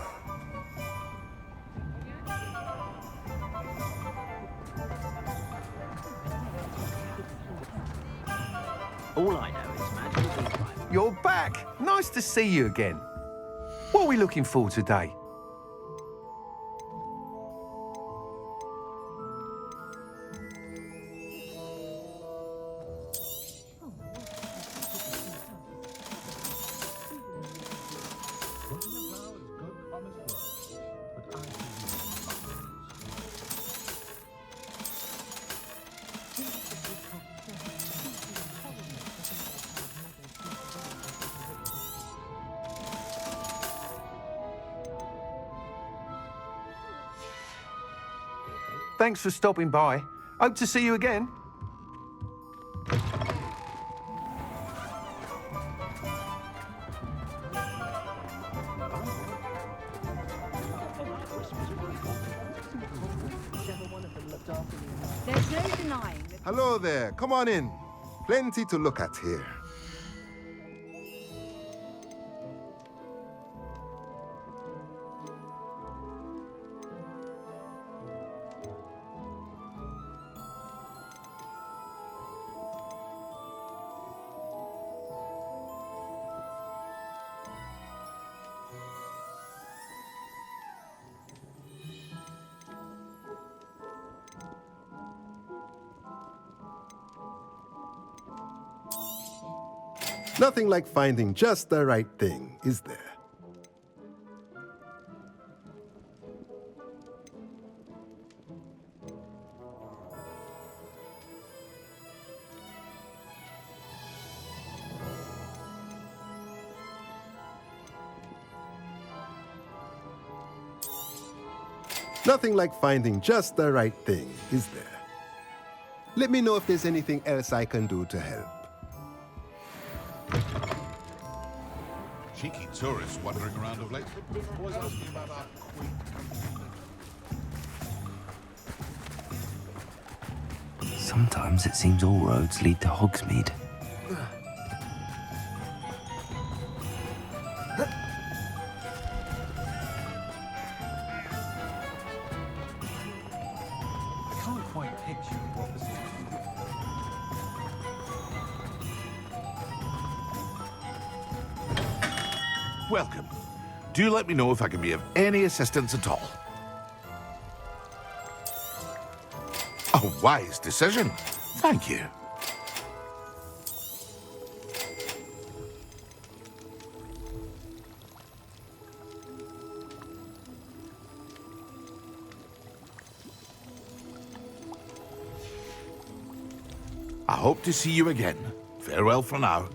All I know is magic. You're back! Nice to see you again. What are we looking for today? Thanks for stopping by. Hope to see you again. There's no denying that Hello there. Come on in. Plenty to look at here. Nothing like finding just the right thing, is there? Nothing like finding just the right thing, is there? Let me know if there's anything else I can do to help. Cheeky tourists wandering around of late. Always asking about our queen. Sometimes it seems all roads lead to Hogsmeade. I can't quite picture what this is. Welcome. Do let me know if I can be of any assistance at all. A wise decision. Thank you. I hope to see you again. Farewell for now.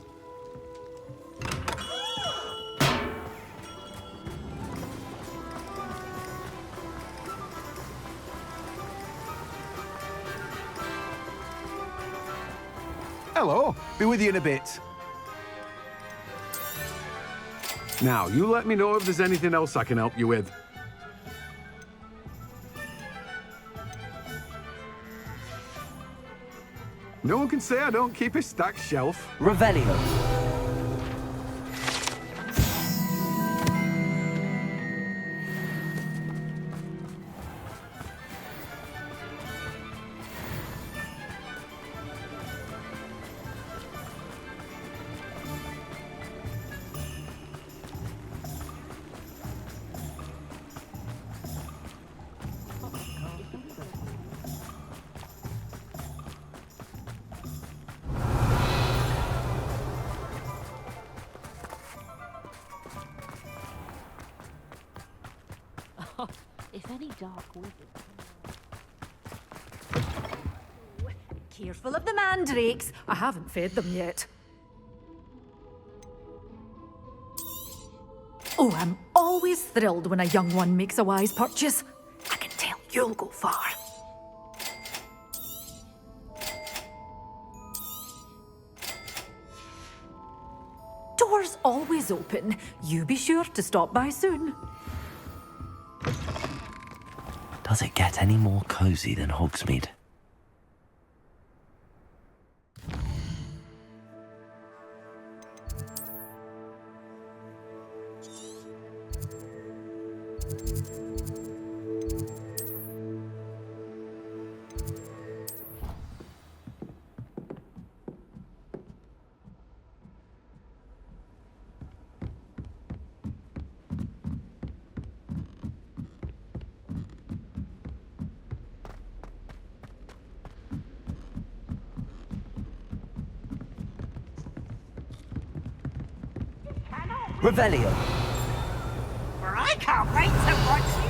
Hello. Be with you in a bit. Now, you let me know if there's anything else I can help you with. No one can say I don't keep a stacked shelf. Revelio. If any dark wizard... careful of the mandrakes. I haven't fed them yet. Oh, I'm always thrilled when a young one makes a wise purchase. I can tell you'll go far. Doors always open. You be sure to stop by soon. Does it get any more cozy than Hogsmeade? Revelio. I can't wait to watch you